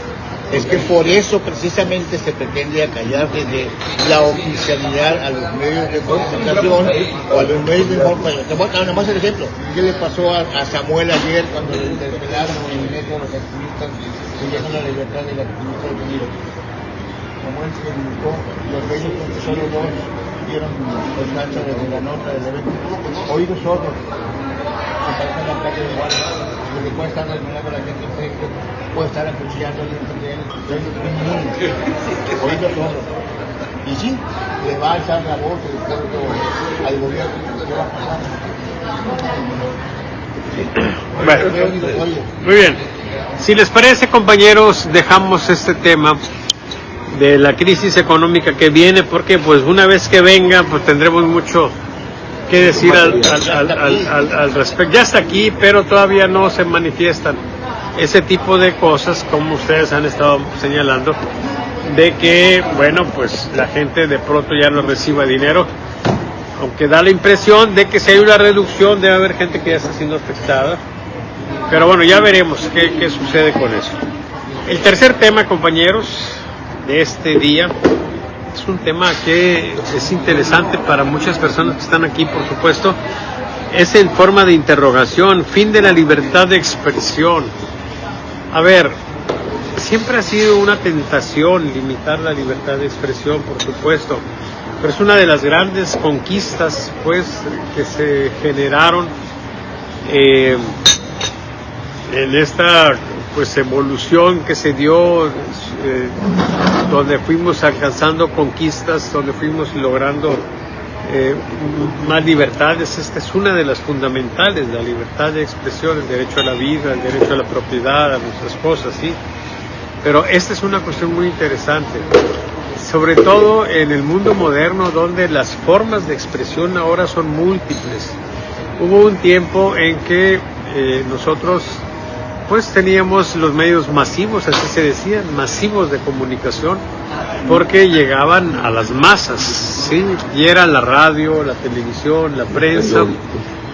Speaker 2: Es que por eso precisamente se pretende acallar desde la oficialidad a los medios de comunicación o a los medios de información. Te voy a dar nada más el ejemplo. ¿Qué le pasó a Samuel ayer cuando le interpelaron en el metro a los activistas pidiendo la libertad del activista detenido? Samuel se equivocó, los medios porque solo dos dieron el gancho desde la nota del evento. Oídos sordos, se parecen a la calle de Guadalajara. Porque puede estar desvelando a la gente enfrente, puede estar acuchillando al frente de él, oídos sordos. Y sí, le va a echar la voz del pueblo al gobierno, ¿qué va a pasar?
Speaker 1: Bueno, muy bien. Si les parece, compañeros, dejamos este tema de la crisis económica que viene, porque pues una vez que venga, pues tendremos mucho que decir al respecto. Ya está aquí, pero todavía no se manifiestan ese tipo de cosas, como ustedes han estado señalando, de que, bueno, pues la gente de pronto ya no reciba dinero, aunque da la impresión de que si hay una reducción debe haber gente que ya está siendo afectada, pero bueno, ya veremos qué sucede con eso. El tercer tema, compañeros, de este día es un tema que es interesante para muchas personas que están aquí, por supuesto. Es en forma de interrogación: fin de la libertad de expresión. A ver, siempre ha sido una tentación limitar la libertad de expresión, por supuesto, pero es una de las grandes conquistas, pues, que se generaron en esta, pues, evolución que se dio, donde fuimos alcanzando conquistas, donde fuimos logrando más libertades. Esta es una de las fundamentales, la libertad de expresión, el derecho a la vida, el derecho a la propiedad, a nuestras cosas, ¿sí? Pero esta es una cuestión muy interesante, sobre todo en el mundo moderno, donde las formas de expresión ahora son múltiples. Hubo un tiempo en que nosotros pues teníamos los medios masivos, así se decían, masivos de comunicación, porque llegaban a las masas, ¿sí? Y era la radio, la televisión, la prensa,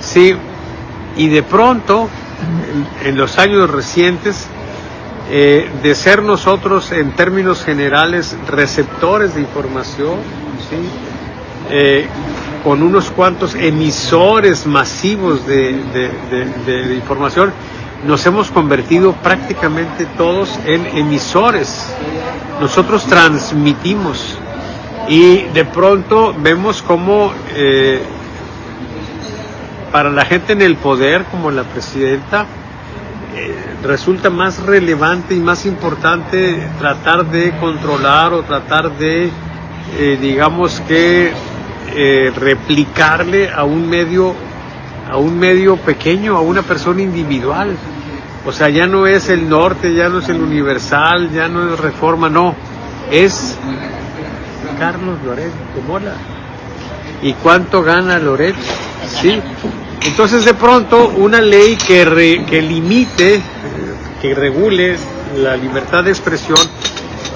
Speaker 1: sí. Y de pronto, en los años recientes, de ser nosotros en términos generales receptores de información, ¿sí? Con unos cuantos emisores masivos de información, nos hemos convertido prácticamente todos en emisores. Nosotros transmitimos y de pronto vemos cómo para la gente en el poder, como la presidenta, resulta más relevante y más importante tratar de controlar o tratar de, digamos que, replicarle a un medio pequeño, a una persona individual. O sea, ya no es el Norte, ya no es el Universal, ya no es Reforma, no, es Carlos Loret de Mola. ¿Y cuánto gana Loret? Sí. Entonces, de pronto, una ley que limite, que regule la libertad de expresión,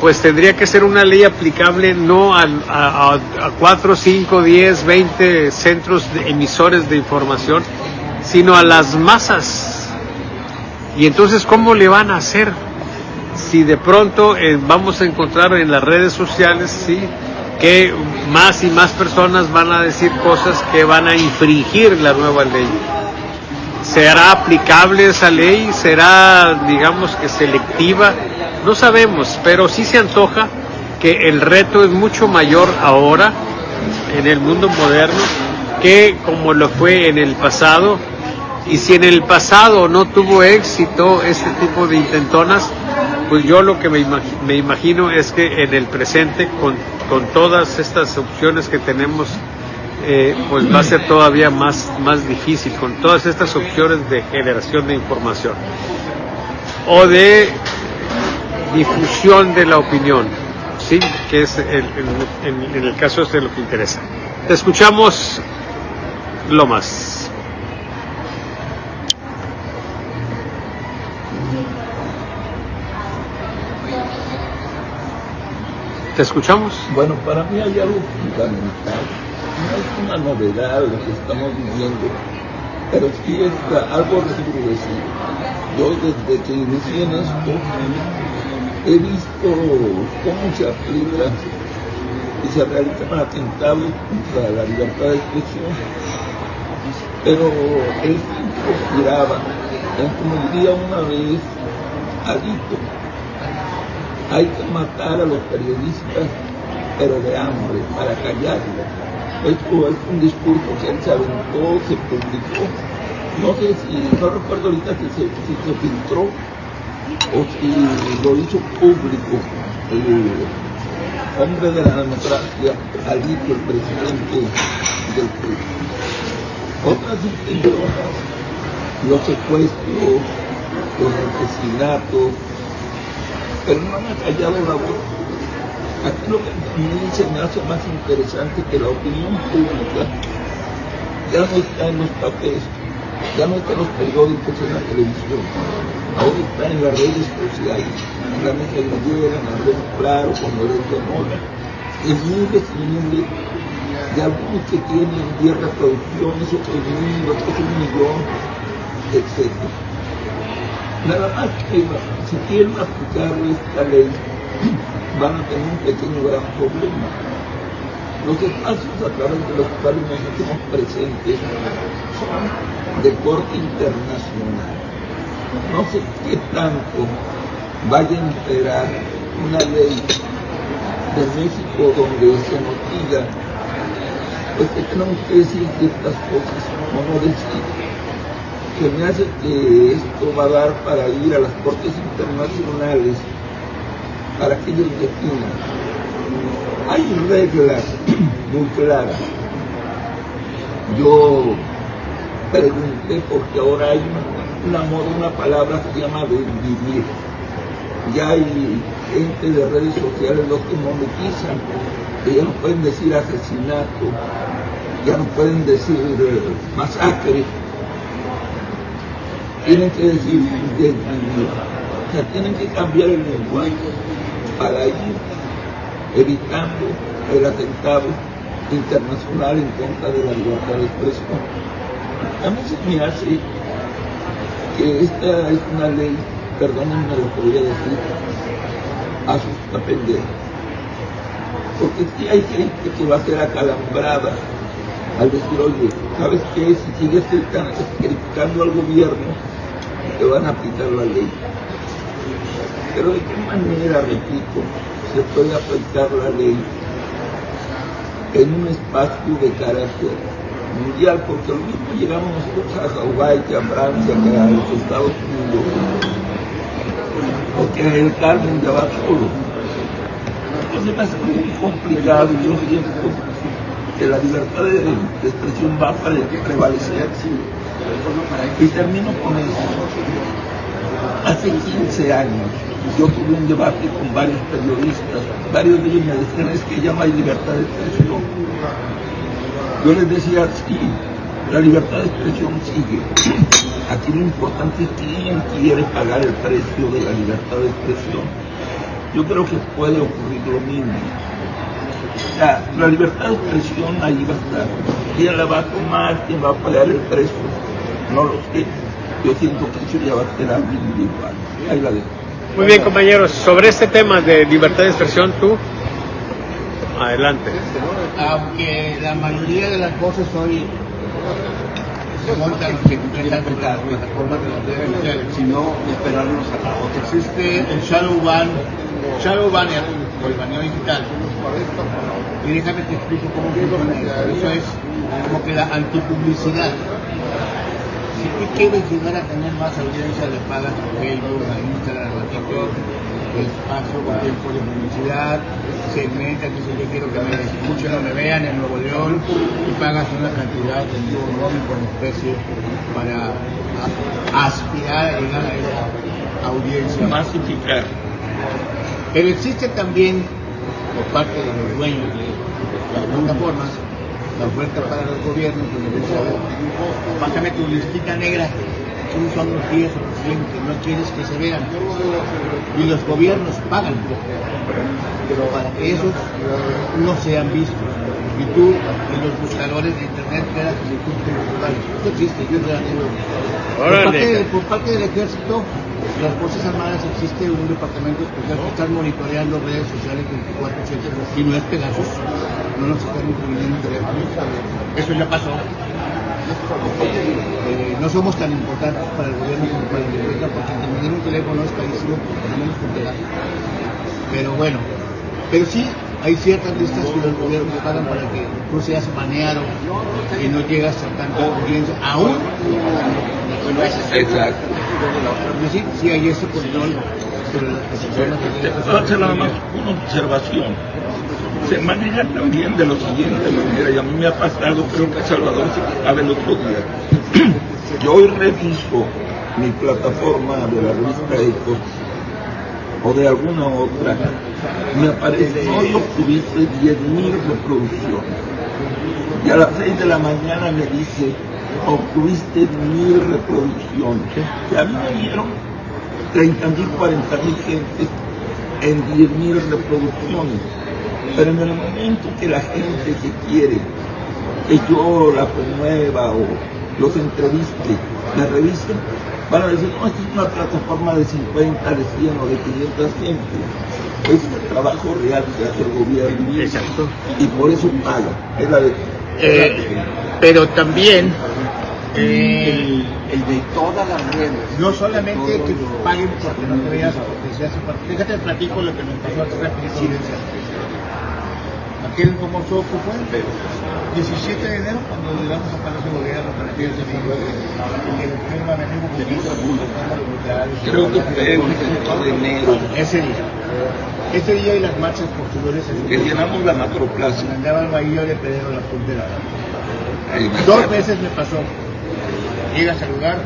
Speaker 1: pues tendría que ser una ley aplicable no a 4, 5, 10, 20 centros emisores de información, sino a las masas. Y entonces, ¿cómo le van a hacer? Si de pronto vamos a encontrar en las redes sociales, sí, que más y más personas van a decir cosas que van a infringir la nueva ley. ¿Será aplicable esa ley? ¿Será, digamos que selectiva? No sabemos, pero sí se antoja que el reto es mucho mayor ahora, en el mundo moderno, que como lo fue en el pasado. Y si en el pasado no tuvo éxito este tipo de intentonas, pues yo lo que me imagino es que en el presente, con todas estas opciones que tenemos, pues va a ser todavía más difícil, con todas estas opciones de generación de información o de difusión de la opinión, ¿sí? Que es en el caso este lo que interesa. Te escuchamos, Lomas. ¿Te escuchamos?
Speaker 3: Bueno, para mí hay algo fundamental. No es una novedad lo que estamos viviendo, pero sí es algo recrudecido. Yo desde que inicié en esto he visto cómo se aplica y se realizan atentados contra la libertad de expresión, pero el tiempo giraba. Como diría una vez Adito, hay que matar a los periodistas, pero de hambre, para callarlos. Esto es un discurso que él se aventó, se publicó. No sé no recuerdo ahorita si se filtró o si lo hizo público el hombre de la democracia, Alito, el presidente del país. Otras intenciones, los secuestros, los asesinatos, pero no me ha callado la voz. Aquí lo que a mí se me hace más interesante que la opinión pública ya no está en los papeles, ya no está en los periódicos, en la televisión, ahora está en las redes sociales, en la mesa de Guerra, en la red Claro, con Loret de Mola. Es muy definible de algunos que tienen 10 reproducciones, otros 1000, otros 1 millón, etc. Nada más que si quieren aplicar esta ley, van a tener un pequeño gran problema. Los espacios a través de los cuales nos hacemos presentes son de corte internacional. No sé qué tanto vaya a imperar una ley de México donde se nos diga pues que tenemos que decir ciertas cosas o no decir. Que me hace que esto va a dar para ir a las cortes internacionales para que ellos definan. Hay reglas muy claras Yo pregunté porque ahora hay una moda, una palabra que se llama vivir. Ya hay gente de redes sociales los que monetizan, que ya no pueden decir asesinato, ya no pueden decir masacre, tienen que decir vivir. O sea, tienen que cambiar el lenguaje para ir evitando el atentado internacional en contra de la libertad de expresión. A mí se me hace que esta es una ley, perdónenme lo que voy a decir, asusta pendejo. Porque si hay gente que va a ser acalambrada al decir, oye, ¿sabes qué? Si sigues criticando al gobierno, te van a aplicar la ley. Pero ¿de qué manera, repito, se puede aplicar la ley en un espacio de carácter mundial? Porque lo mismo llegamos nosotros a Hawái, que a Francia, que a los Estados Unidos, o que a el Carmen de Abasolo. Entonces me hace muy complicado, y yo siento que la libertad de expresión va a prevalecer. Y termino con eso. Hace 15 años yo tuve un debate con varios periodistas, varios de ellos me decían, es que ya no hay libertad de expresión. Yo les decía, sí, la libertad de expresión sigue. Aquí lo importante es quién quiere pagar el precio de la libertad de expresión. Yo creo que puede ocurrir lo mismo. O sea, la libertad de expresión ahí va a estar. ¿Quién la va a tomar? ¿Quién va a pagar el precio? No lo sé. Yo siento que eso ya va a ser algo individual. Ahí la dejo.
Speaker 1: Muy bien, compañeros. Sobre este tema de libertad de expresión, tú, adelante.
Speaker 2: Aunque la mayoría de las voces hoy se montan los que intentan con las plataformas de las redes sociales, sino esperarnos a la otra. Existe el shadow banner o el baneo digital. Y déjame te explico cómo funciona eso. Eso es como que la antipublicidad. Si tú quieres llegar a tener más audiencia, le pagas a Facebook, a Instagram, a TikTok, espacio con tiempo de publicidad, segmenta, que si yo quiero que me escuchen o me vean en Nuevo León, y pagas una cantidad de económico en especie para aspirar a llegar a esa audiencia.
Speaker 3: Masificar.
Speaker 2: Pero existe también, por parte de los dueños de las plataformas, la oferta para los gobiernos, donde les dice, pásame tu listita negra, son los 10 o 100 que no quieres que se vean. Y los gobiernos pagan para que esos no sean vistos. Y tú, en los buscadores de internet, quedas en el punto principal. Esto existe, yo realmente. Por parte del ejército, las Fuerzas Armadas, existe un departamento especial que están monitoreando redes sociales 24/7, y no es Pegasus, no nos están incluyendo en teléfonos. Eso ya pasó. No somos tan importantes para el gobierno como para la empresa, porque tener un teléfono es carísimo, por lo menos con Pegasus. Pero bueno, pero sí hay ciertas listas que los gobiernos pagan para que tú seas baneado y no llegas a tanta audiencia, aún.
Speaker 3: Exacto.
Speaker 2: Sí hay ese control sobre las personas que tienen.
Speaker 3: Te voy a hacer nada más una observación. Se maneja también de lo siguiente manera, y a mí me ha pasado, creo que Salvador se quejaba el otro día. Yo hoy reviso mi plataforma de la revista Ecos o de alguna otra, me aparece, hoy obtuviste 10,000 reproducciones, y a las 6 de la mañana me dice, obtuviste 1,000 reproducciones. Y a mí me dieron 30,000, 40,000 gentes en 10,000 reproducciones. Pero en el momento que la gente que quiere que yo la promueva o los entreviste, me revisen, van a decir, no, esta es una plataforma de 50, de 100 o de 500 gente. Ese es el trabajo real que hace el gobierno.
Speaker 2: Exacto.
Speaker 3: Y por eso paga. Es la de...
Speaker 2: Pero también
Speaker 5: el de todas las redes.
Speaker 2: no solamente que paguen porque no te veas, porque se hace parte. Déjate el platico lo que nos pasó hace rapidísimo. Aquel famoso fue el 17 de enero, cuando llegamos a Palacio de Gobierno para que se
Speaker 3: Creo que fue el 5 de enero.
Speaker 2: Ese día y las marchas posteriores
Speaker 3: Que llenamos la macroplaza.
Speaker 2: Andaba el Bahía de Pedro la Puntera. 2 veces me pasó. Llegas al lugar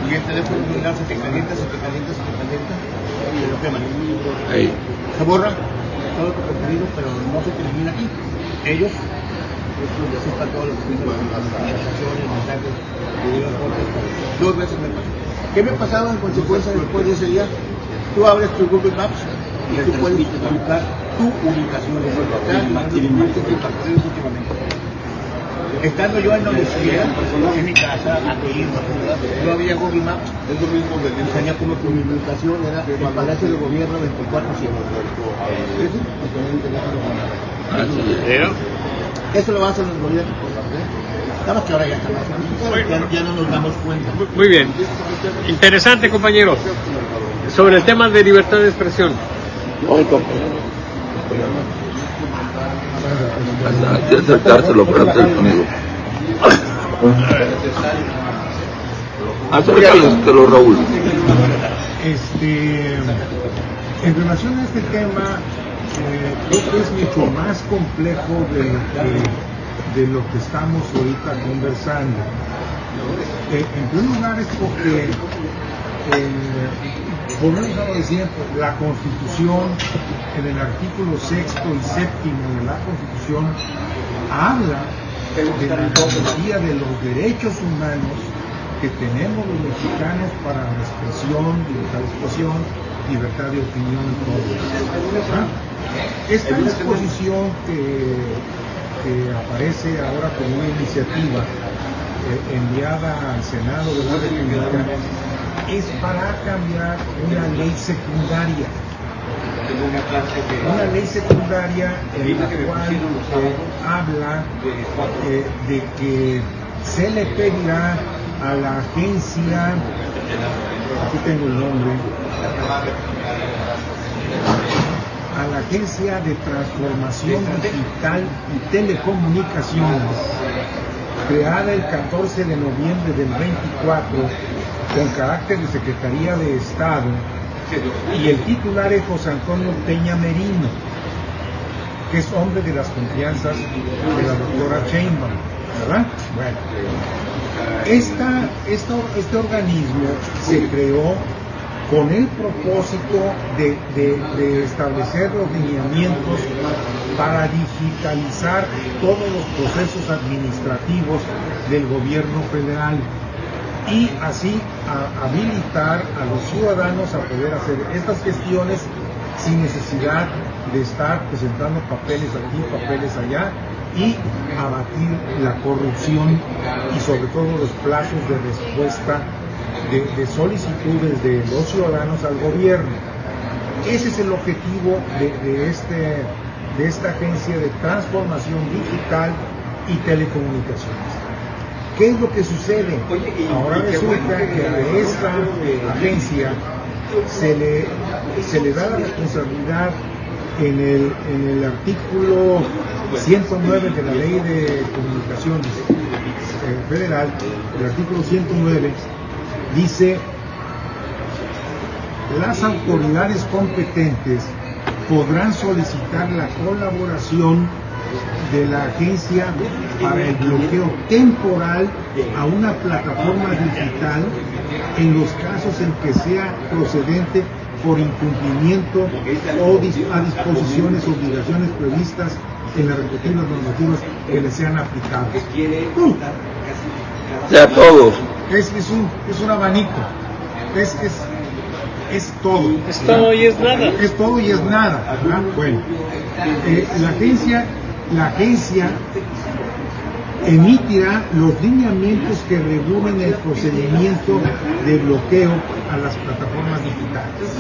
Speaker 2: y el teléfono celular se te calienta, y lo queman. Se borra todo tu contenido, pero no se termina aquí. Ellos sepan todo lo que tienen las conversaciones, mensajes, videos, fotos. 2 veces me pasó. ¿Qué me ha pasado en consecuencia después de ese día? Tú abres tu Google Maps y tú puedes ubicar tu ubicación últimamente. Estando yo en la universidad, en mi casa, aquí en la ciudad, no había Google Maps. Es lo mismo de tenía como que mi ubicación era el Palacio de Gobierno 24/7. Eso lo hacen los gobiernos. Nada más que ahora ya está más. Ya no nos damos cuenta.
Speaker 1: Muy bien. Interesante, compañero. Sobre el tema de libertad de expresión.
Speaker 3: Hay que acercárselo para hacer conmigo. Acércalo, Raúl.
Speaker 5: En relación a este tema, creo que es mucho más complejo de lo que estamos ahorita conversando. En primer lugar es porque, volvemos a lo de siempre, la Constitución, en el artículo 6º y 7º de la Constitución, habla de la garantía de los derechos humanos que tenemos los mexicanos para la expresión, libertad de expresión, libertad de opinión y todo eso. Esta disposición que aparece ahora como una iniciativa enviada al Senado de la República es para cambiar una ley secundaria. Una ley secundaria en la cual habla de que se le pedirá a la agencia, aquí tengo el nombre, a la Agencia de Transformación Digital y Telecomunicaciones, creada el 14 de noviembre del 24, con carácter de Secretaría de Estado, y el titular es José Antonio Peña Merino, que es hombre de las confianzas de la doctora Sheinbaum, ¿verdad? Bueno, este organismo se creó con el propósito de establecer los lineamientos para digitalizar todos los procesos administrativos del gobierno federal y así habilitar a los ciudadanos a poder hacer estas gestiones sin necesidad de estar presentando papeles aquí, papeles allá, y abatir la corrupción y sobre todo los plazos de respuesta de solicitudes de los ciudadanos al gobierno. Ese es el objetivo de esta agencia de transformación digital y telecomunicaciones. ¿Qué es lo que sucede? Ahora resulta que a esta agencia se le da la responsabilidad en el artículo 109 de la Ley de Comunicaciones Federal, el artículo 109, dice: las autoridades competentes podrán solicitar la colaboración de la agencia para el bloqueo temporal a una plataforma digital en los casos en que sea procedente por incumplimiento o a disposiciones o obligaciones previstas en las respectivas normativas que le sean aplicables.
Speaker 3: O sea, todos.
Speaker 5: Es un abanico. Es todo.
Speaker 1: Es todo y es nada.
Speaker 5: Es todo y es nada. ¿Verdad? Bueno, la agencia emitirá los lineamientos que regulen el procedimiento de bloqueo a las plataformas digitales.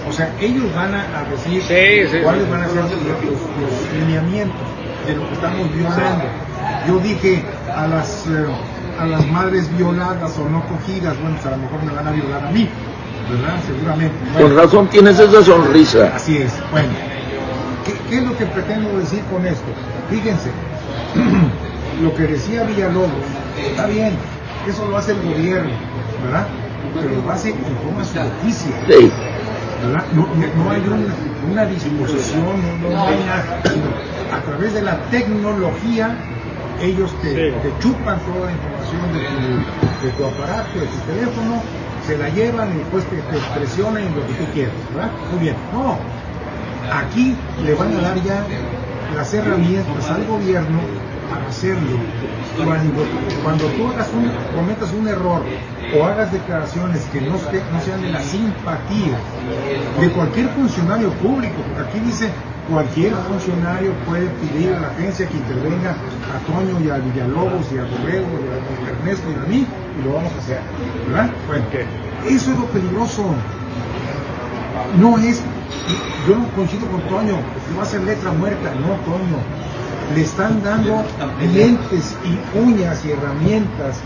Speaker 5: O sea, ellos van a decir cuáles van a ser los lineamientos de lo que estamos violando. Yo dije a las madres violadas o no cogidas, bueno, pues a lo mejor me van a violar a mí, ¿verdad? Seguramente. Bueno,
Speaker 3: con razón tienes esa sonrisa.
Speaker 5: Así es. Bueno, ¿qué es lo que pretendo decir con esto? Fíjense, lo que decía Villalobos, está bien, eso lo hace el gobierno, ¿verdad? Pero lo hace en forma subrepticia,
Speaker 3: Sí.
Speaker 5: ¿verdad? No hay una disposición, no hay nada, sino a través de la tecnología ellos te chupan toda la información de tu aparato, de tu teléfono, se la llevan y después te presionan en lo que tú quieras, ¿verdad? Muy bien. No, aquí le van a dar ya las herramientas al gobierno para hacerlo. Cuando tú cometas un error o hagas declaraciones que no sean de la simpatía de cualquier funcionario público, porque aquí dice cualquier funcionario puede pedir a la agencia que intervenga a Toño y a Villalobos y a Borrego y a Ernesto y a mí, y lo vamos a hacer, ¿verdad? Bueno, eso es lo peligroso. No es, yo no coincido con Toño, que va a ser letra muerta, no, Toño. Le están dando dientes y uñas y herramientas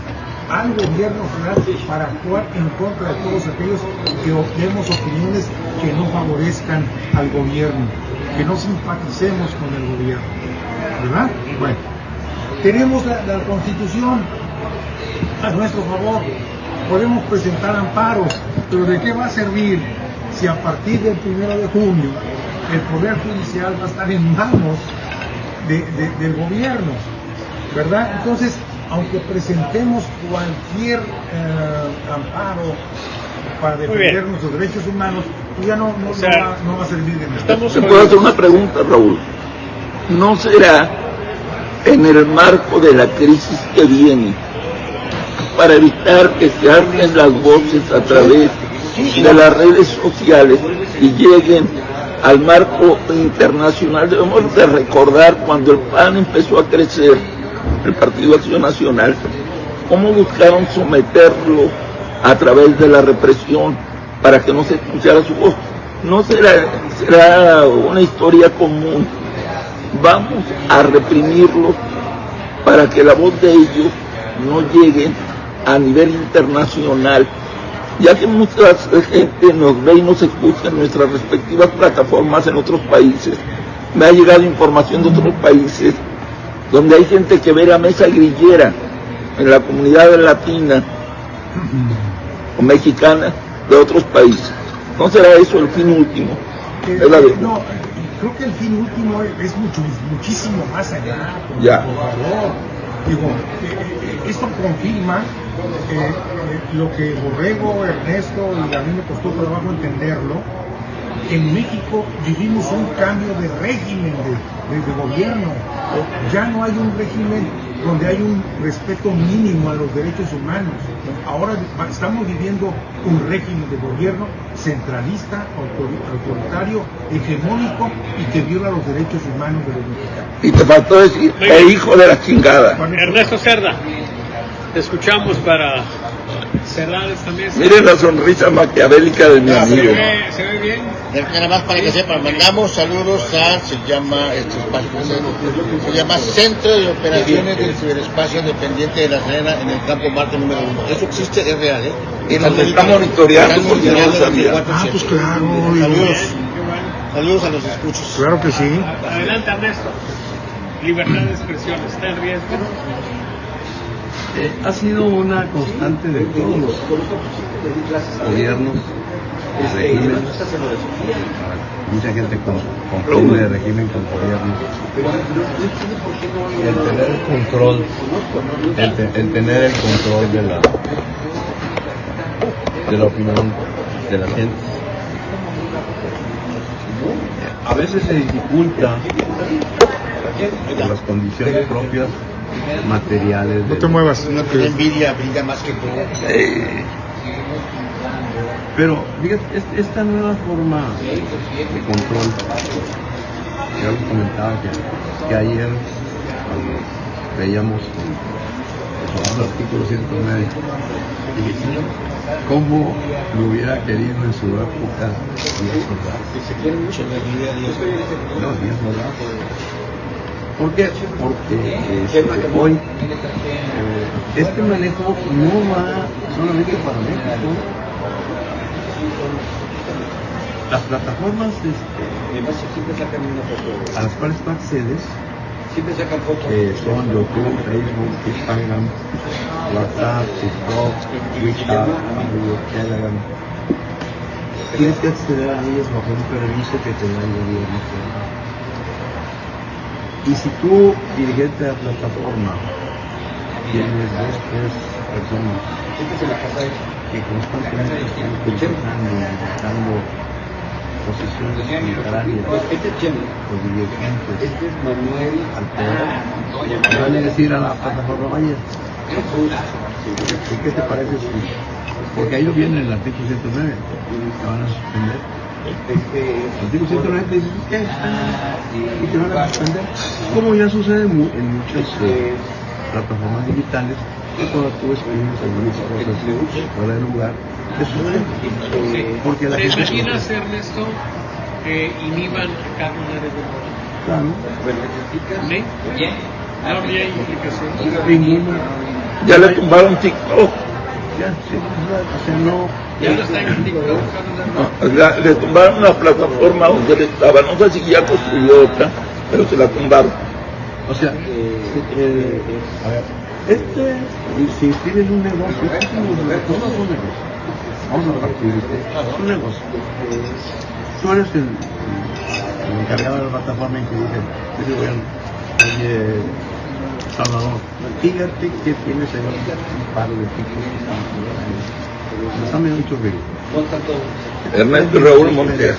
Speaker 5: al gobierno federal para actuar en contra de todos aquellos que demos opiniones que no favorezcan al gobierno, que no simpaticemos con el gobierno, ¿verdad? Bueno, tenemos la Constitución a nuestro favor, podemos presentar amparos, pero ¿de qué va a servir si a partir del 1 de junio el Poder Judicial va a estar en manos del gobierno, ¿verdad? Entonces, aunque presentemos cualquier amparo para defender nuestros derechos humanos, ya no va a servir de nada.
Speaker 3: ¿Se puede hacer una pregunta, Raúl? ¿No será en el marco de la crisis que viene, para evitar que se alcen las voces a través de las redes sociales y lleguen al marco internacional? Debemos de recordar cuando el PAN empezó a crecer, el Partido Acción Nacional, cómo buscaron someterlo a través de la represión para que no se escuchara su voz. No será una historia común. Vamos a reprimirlos para que la voz de ellos no llegue a nivel internacional, ya que mucha gente nos ve y nos escucha en nuestras respectivas plataformas en otros países. Me ha llegado información de otros países donde hay gente que ve la mesa grillera en la comunidad latina o mexicana de otros países. ¿No será eso el fin último?
Speaker 5: No, creo que el fin último es muchísimo más allá. Por favor. Digo, esto confirma lo que Borrego, Ernesto, y a mí me costó trabajo entenderlo. En México vivimos un cambio de régimen de gobierno. Ya no hay un régimen donde hay un respeto mínimo a los derechos humanos. Ahora estamos viviendo un régimen de gobierno centralista, autoritario, hegemónico y que viola los derechos humanos de los mexicanos.
Speaker 3: Y te faltó decir, el hijo de la chingada.
Speaker 1: Ernesto Cerda, te escuchamos para cerrar esta mesa.
Speaker 3: Miren la sonrisa maquiavélica de mi amigo.
Speaker 1: ¿Se ve bien?
Speaker 2: Nada más para que sepan, mandamos saludos se llama este espacio, se llama Centro de Operaciones del Ciberespacio Independiente de La Serena en el campo Marte número 1. Eso existe, es real,
Speaker 3: Y nos está monitoreando porque no lo sabía.
Speaker 5: Pues claro.
Speaker 2: Saludos a los escuchos.
Speaker 5: Claro que sí.
Speaker 1: Adelante, Ernesto. Libertad de expresión, ¿está en riesgo?
Speaker 4: Ha sido una constante de todos los gobiernos, regímenes. Mucha gente confunde régimen con gobierno. El tener el control, el tener el control de la opinión de la gente. A veces se dificulta por las condiciones propias materiales.
Speaker 5: No te muevas.
Speaker 2: Una envidia brilla más que todo.
Speaker 4: Pero fíjate, esta nueva forma de control, ya lo comentaba que ayer cuando veíamos el artículo 109, cómo lo hubiera querido en su época 10 soldados. No, 10 soldados. ¿Por qué? Porque hoy este manejo no va solamente para México. Las plataformas a las cuales tú accedes, que son YouTube, Facebook, Instagram, WhatsApp, TikTok, Twitter, Telegram, tienes que acceder a ellas bajo un permiso que te da el gobierno. Y si tú, dirigente de la plataforma, tienes dos, tres personas que constantemente están criticando y buscando posiciones contrarias, los dirigentes al poder, van a decir a la plataforma, vaya, ¿y qué te parece si? Porque ahí viene el artículo 109, te van a suspender. El artículo 109 te dice, ¿qué? Y te van a suspender. Como ya sucede en muchas plataformas digitales, que cuando tú escribes algunas cosas fuera de lugar, te sucede. Porque la
Speaker 1: ¿Te
Speaker 4: gente
Speaker 1: imaginas, Ernesto, que inhiban a Carlos Nares de Mola?
Speaker 4: claro,
Speaker 1: ¿Sí? No habría implicación.
Speaker 4: ninguna.
Speaker 3: Ya le tumbaron TikTok.
Speaker 4: Ya, sí, o sea, no.
Speaker 1: Ya no está en TikTok, Carlos Nares.
Speaker 3: Le tumbaron la plataforma donde él estaba. No sé si ya construyó otra, pero se la tumbaron.
Speaker 4: O sea, a ver, si tienes un negocio, es un negocio. Vamos a hablar de un negocio. Tú eres el encargado de la plataforma y te dicen, oye, Salvador, fíjate que tienes ahí un par de tipos que están medio mucho ruido.
Speaker 3: Ernesto Raúl Montes.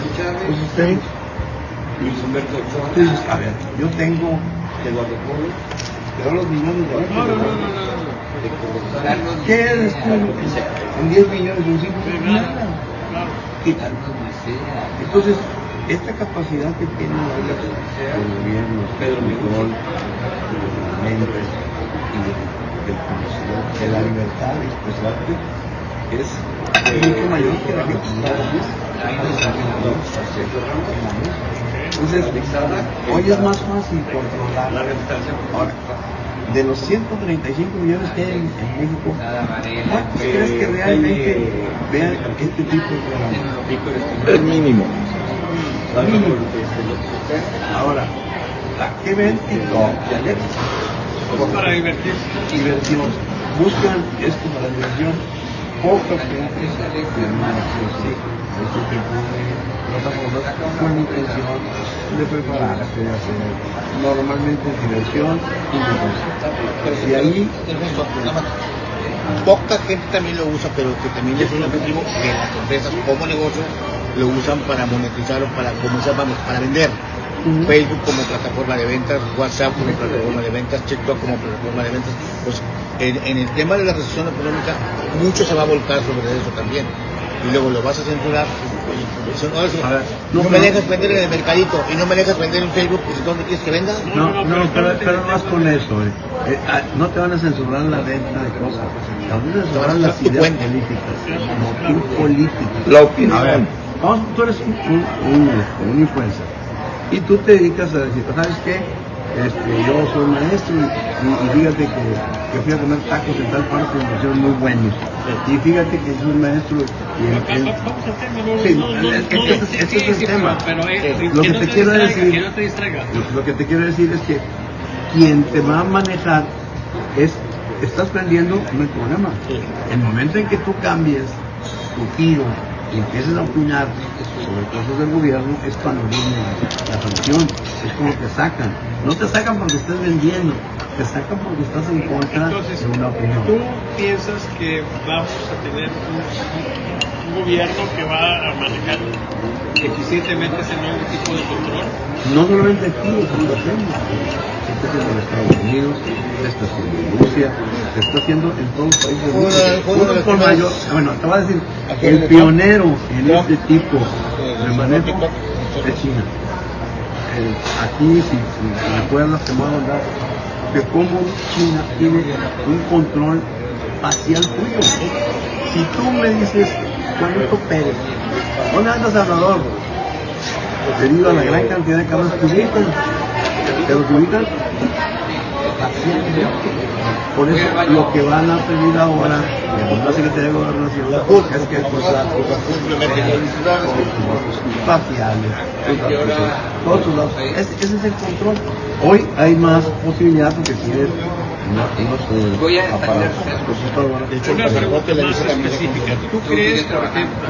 Speaker 4: Pues usted dices, a ver, yo tengo los millones de euros.
Speaker 1: No.
Speaker 4: ¿Qué eres tú? En 10 millones o 5 millones. Entonces, esta capacidad que tiene el gobierno, el control de la mente y del conocimiento, de la libertad de expresarte, es mucho mayor que la que entonces, hoy es más fácil controlar. Ahora, de los 135 millones que hay en México, ¿cuántos crees que realmente vean este tipo de programas?
Speaker 3: El mínimo.
Speaker 4: Ahora, ¿qué ven? TikTok,
Speaker 1: Para divertirse.
Speaker 4: diversión. Buscan esto para diversión. Poca gente este tipo de plataformas con intención de prepararse, de hacer normalmente diversión y negocio. Y ahí
Speaker 2: poca gente también lo usa, pero que también es un objetivo que las empresas como negocio lo usan para monetizar o para comenzar, para vender. Facebook como plataforma de ventas, WhatsApp como plataforma de ventas, TikTok como plataforma de ventas. Pues en el tema de la recesión económica, mucho se va a volcar sobre eso también. Y luego lo vas a censurar. No me dejas vender en el mercadito y no me dejas vender en Facebook, pues ¿dónde quieres que venda?
Speaker 4: Pero no vas con eso. No te van a censurar la venta de cosas. Te van a censurar las ideas políticas.
Speaker 3: La opinión.
Speaker 4: A ver, tú eres un influencer. Y tú te dedicas a decir, ¿sabes qué? Yo soy maestro y fíjate que fui a comer tacos en tal parte y me hicieron muy buenos. Y fíjate que soy maestro ese es el tema. Lo que te quiero decir, lo que te quiero decir es que quien te va a manejar estás vendiendo, no hay problema. El momento en que tú cambies tu giro y empieces a opinar sobre cosas del gobierno, es cuando viene la sanción, es como te sacan. No te sacan porque estés vendiendo, te sacan porque estás en contra.
Speaker 1: Entonces,
Speaker 4: de una opinión.
Speaker 1: ¿tú piensas que vamos a tener un gobierno que va a manejar eficientemente ese nuevo tipo de control?
Speaker 4: No solamente aquí, en lo hacemos. Se está haciendo en Estados Unidos, se está haciendo en Rusia, se está haciendo en todos los países del mundo. Uno por mayor, bueno, te voy a decir, el pionero en este tipo de manejo es China. Aquí, si recuerdas, te voy a hablar de cómo China tiene un control facial tuyo. Si tú me dices, Juanito Pérez, ¿dónde andas, Salvador? Debido a la gran cantidad de cabras que ubican, pero que ubican facialmente. Por eso lo que van a pedir ahora en la Secretaría de Gobernación es que tus datos faciales, todos tus datos, ese es el control. Hoy hay más posibilidad porque tienes unos aparatos.
Speaker 1: Una pregunta más específica. ¿Tú crees, por ejemplo,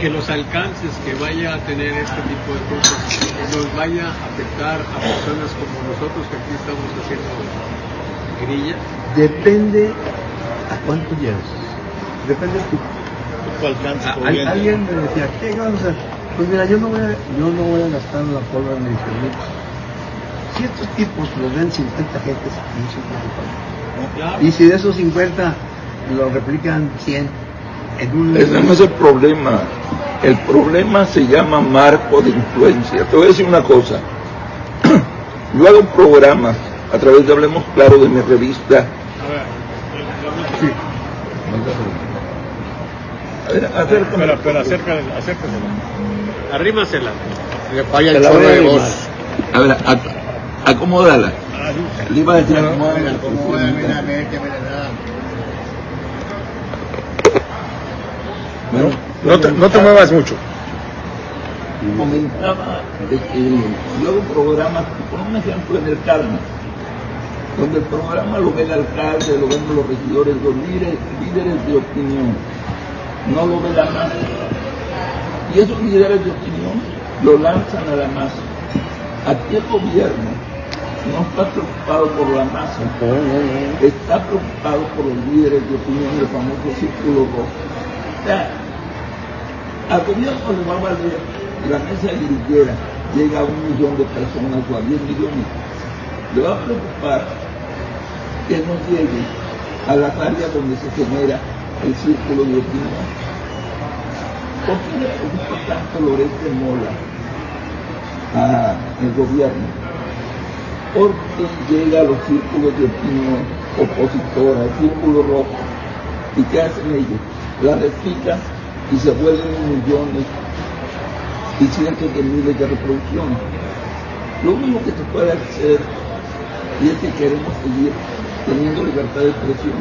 Speaker 1: que los alcances que vaya a tener este tipo de cosas nos vaya a afectar a personas como nosotros que aquí estamos haciendo grilla?
Speaker 4: Depende a cuánto llegas. Depende de
Speaker 2: Tu alcance,
Speaker 4: alguien me decía, ¿qué vamos a hacer? Pues mira, yo no voy a gastar la pólvora en instrumentos. Si estos tipos los ven 50 gentes, y si de esos 50 lo replican 100 en un...
Speaker 3: Ese no es el problema. El problema se llama marco de influencia. Te voy a decir una cosa. Yo hago un programa a través de Hablemos Claro de mi revista.
Speaker 4: Sí.
Speaker 3: A ver, acércame.
Speaker 1: Pero acércasela. Arrímasela.
Speaker 2: Le falla
Speaker 3: Te
Speaker 2: el
Speaker 3: la
Speaker 2: chorro
Speaker 3: voy a
Speaker 2: de
Speaker 3: arrimar.
Speaker 2: voz.
Speaker 3: A ver, acomódala. Le iba a decir acomódala. Bueno,
Speaker 5: No te muevas mucho.
Speaker 3: comentaba de que yo hago un programa, por un ejemplo, en el Carmen, donde el programa lo ve el alcalde, lo ven los regidores, los líderes de opinión, no lo ve la masa. Y esos líderes de opinión lo lanzan a la masa. Aquí el gobierno no está preocupado por la masa, está preocupado por los líderes de opinión, el famoso círculo rojo. O sea, al gobierno le va a valer la mesa grillera, llega a 1 millón de personas o a 10 millones. Le va a preocupar que no llegue a las áreas donde se genera el círculo de opinión. ¿Por qué le preocupa tanto Lorete Mola al gobierno? Porque llega a los círculos de opinión opositora, el círculo rojo. ¿Y qué hacen ellos? La replican y se vuelven millones y cientos de miles de reproducciones. Lo único que se puede hacer, y es que queremos seguir teniendo libertad de expresión,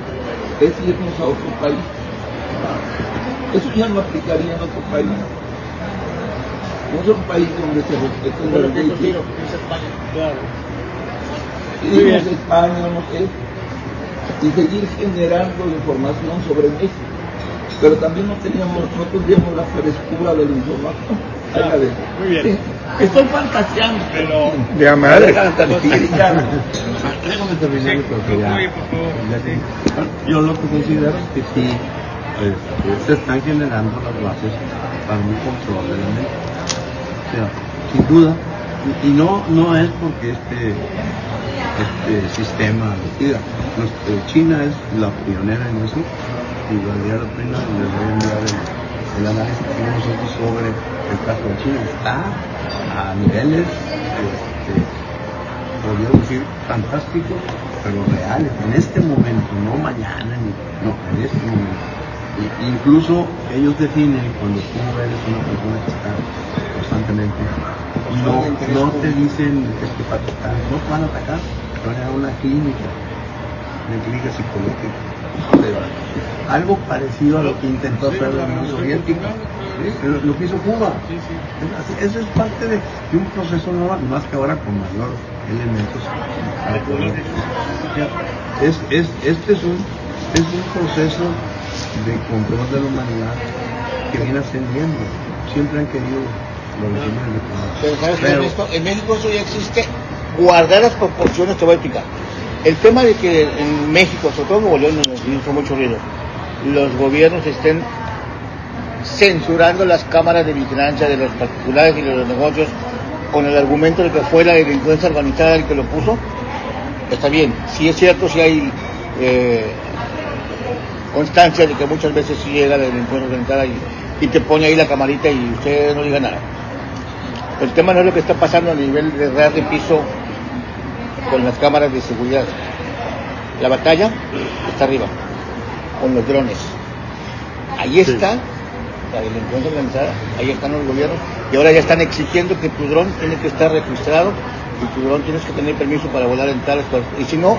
Speaker 3: es irnos a otro país. Eso ya no aplicaría en otro país. No es un país donde se respeten las leyes. Irnos a España, no sé, y seguir generando información sobre México. Pero también no tendríamos la frescura de la información.
Speaker 1: Muy bien.
Speaker 3: Estoy fantaseando.
Speaker 1: Pero...
Speaker 5: De madre.
Speaker 4: Déjame terminar porque ya. Yo lo que considero es que sí, se están generando las bases para un control de la mente. O sea, sin duda. Y no es porque este sistema decida. China es la pionera en eso, y valdría la pena les voy a enviar el análisis que tenemos nosotros sobre el caso de China. Está a niveles, podría decir, fantásticos, pero reales, en este momento, no mañana, en este momento. Incluso ellos definen cuando tú eres una persona que está constantemente, no te dicen que no te van a atacar, van a una clínica psicológica. Algo parecido a lo que intentó hacer la Unión Soviética, lo que hizo Cuba. Eso es parte de un proceso normal, más que ahora con mayor elementos. Este es un proceso de control de la humanidad que viene ascendiendo. Siempre han querido los regímenes de
Speaker 2: Pero en México eso ya existe. Guardar las proporciones, te voy a explicar. El tema de que en México, sobre todo en Nuevo León, nos hizo mucho ruido, los gobiernos estén censurando las cámaras de vigilancia de los particulares y de los negocios con el argumento de que fue la delincuencia organizada el que lo puso, está bien. Sí es cierto, sí hay constancia de que muchas veces sí llega la delincuencia organizada y te pone ahí la camarita y usted no diga nada. El tema no es lo que está pasando a nivel de ras de piso con las cámaras de seguridad. La batalla está arriba, con los drones. Ahí está la delincuencia organizada, ahí están los gobiernos, y ahora ya están exigiendo que tu dron tiene que estar registrado y tu dron tienes que tener permiso para volar en tales cosas. Y si no,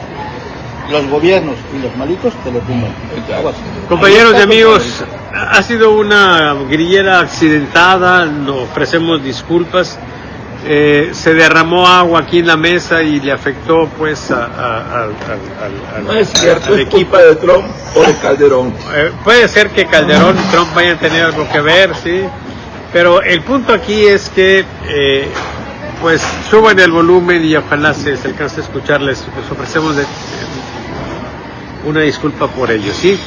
Speaker 2: los gobiernos y los malitos te lo tumban.
Speaker 1: Compañeros y amigos, ha sido una grillera accidentada, nos ofrecemos disculpas. Se derramó agua aquí en la mesa y le afectó pues
Speaker 3: No es cierto,
Speaker 1: al
Speaker 3: es
Speaker 1: equipo
Speaker 3: culpa de Trump o de Calderón.
Speaker 1: Puede ser que Calderón y Trump vayan a tener algo que ver, sí, Pero el punto aquí es que pues suban el volumen y ojalá se alcance a escucharles. Les ofrecemos una disculpa por ello, ¿sí?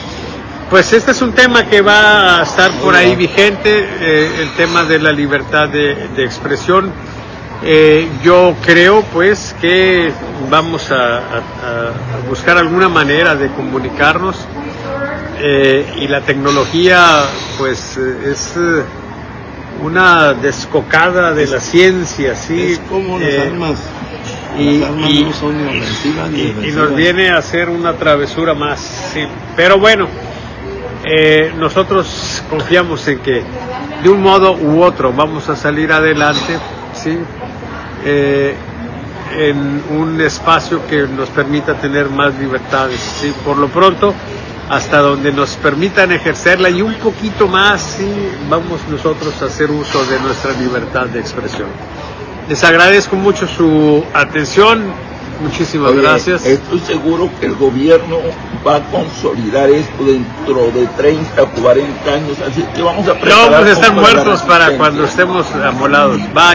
Speaker 1: Pues este es un tema que va a estar por ahí vigente, el tema de la libertad de expresión. Yo creo pues que vamos a buscar alguna manera de comunicarnos y la tecnología pues es una descocada de la ciencia, ¿sí?
Speaker 3: Es como las armas.
Speaker 1: Y
Speaker 3: no son ni ofensivas ni defensivas.
Speaker 1: Y nos viene a hacer una travesura más, sí. Pero bueno, nosotros confiamos en que de un modo u otro vamos a salir adelante, ¿sí? En un espacio que nos permita tener más libertades, ¿sí? Por lo pronto, hasta donde nos permitan ejercerla y un poquito más, ¿sí? Vamos nosotros a hacer uso de nuestra libertad de expresión. Les agradezco mucho su atención, muchísimas gracias.
Speaker 3: Estoy seguro que el gobierno va a consolidar esto dentro de 30 o 40 años, así que vamos a preparar.
Speaker 1: No vamos a estar muertos para cuando estemos amolados. Bye.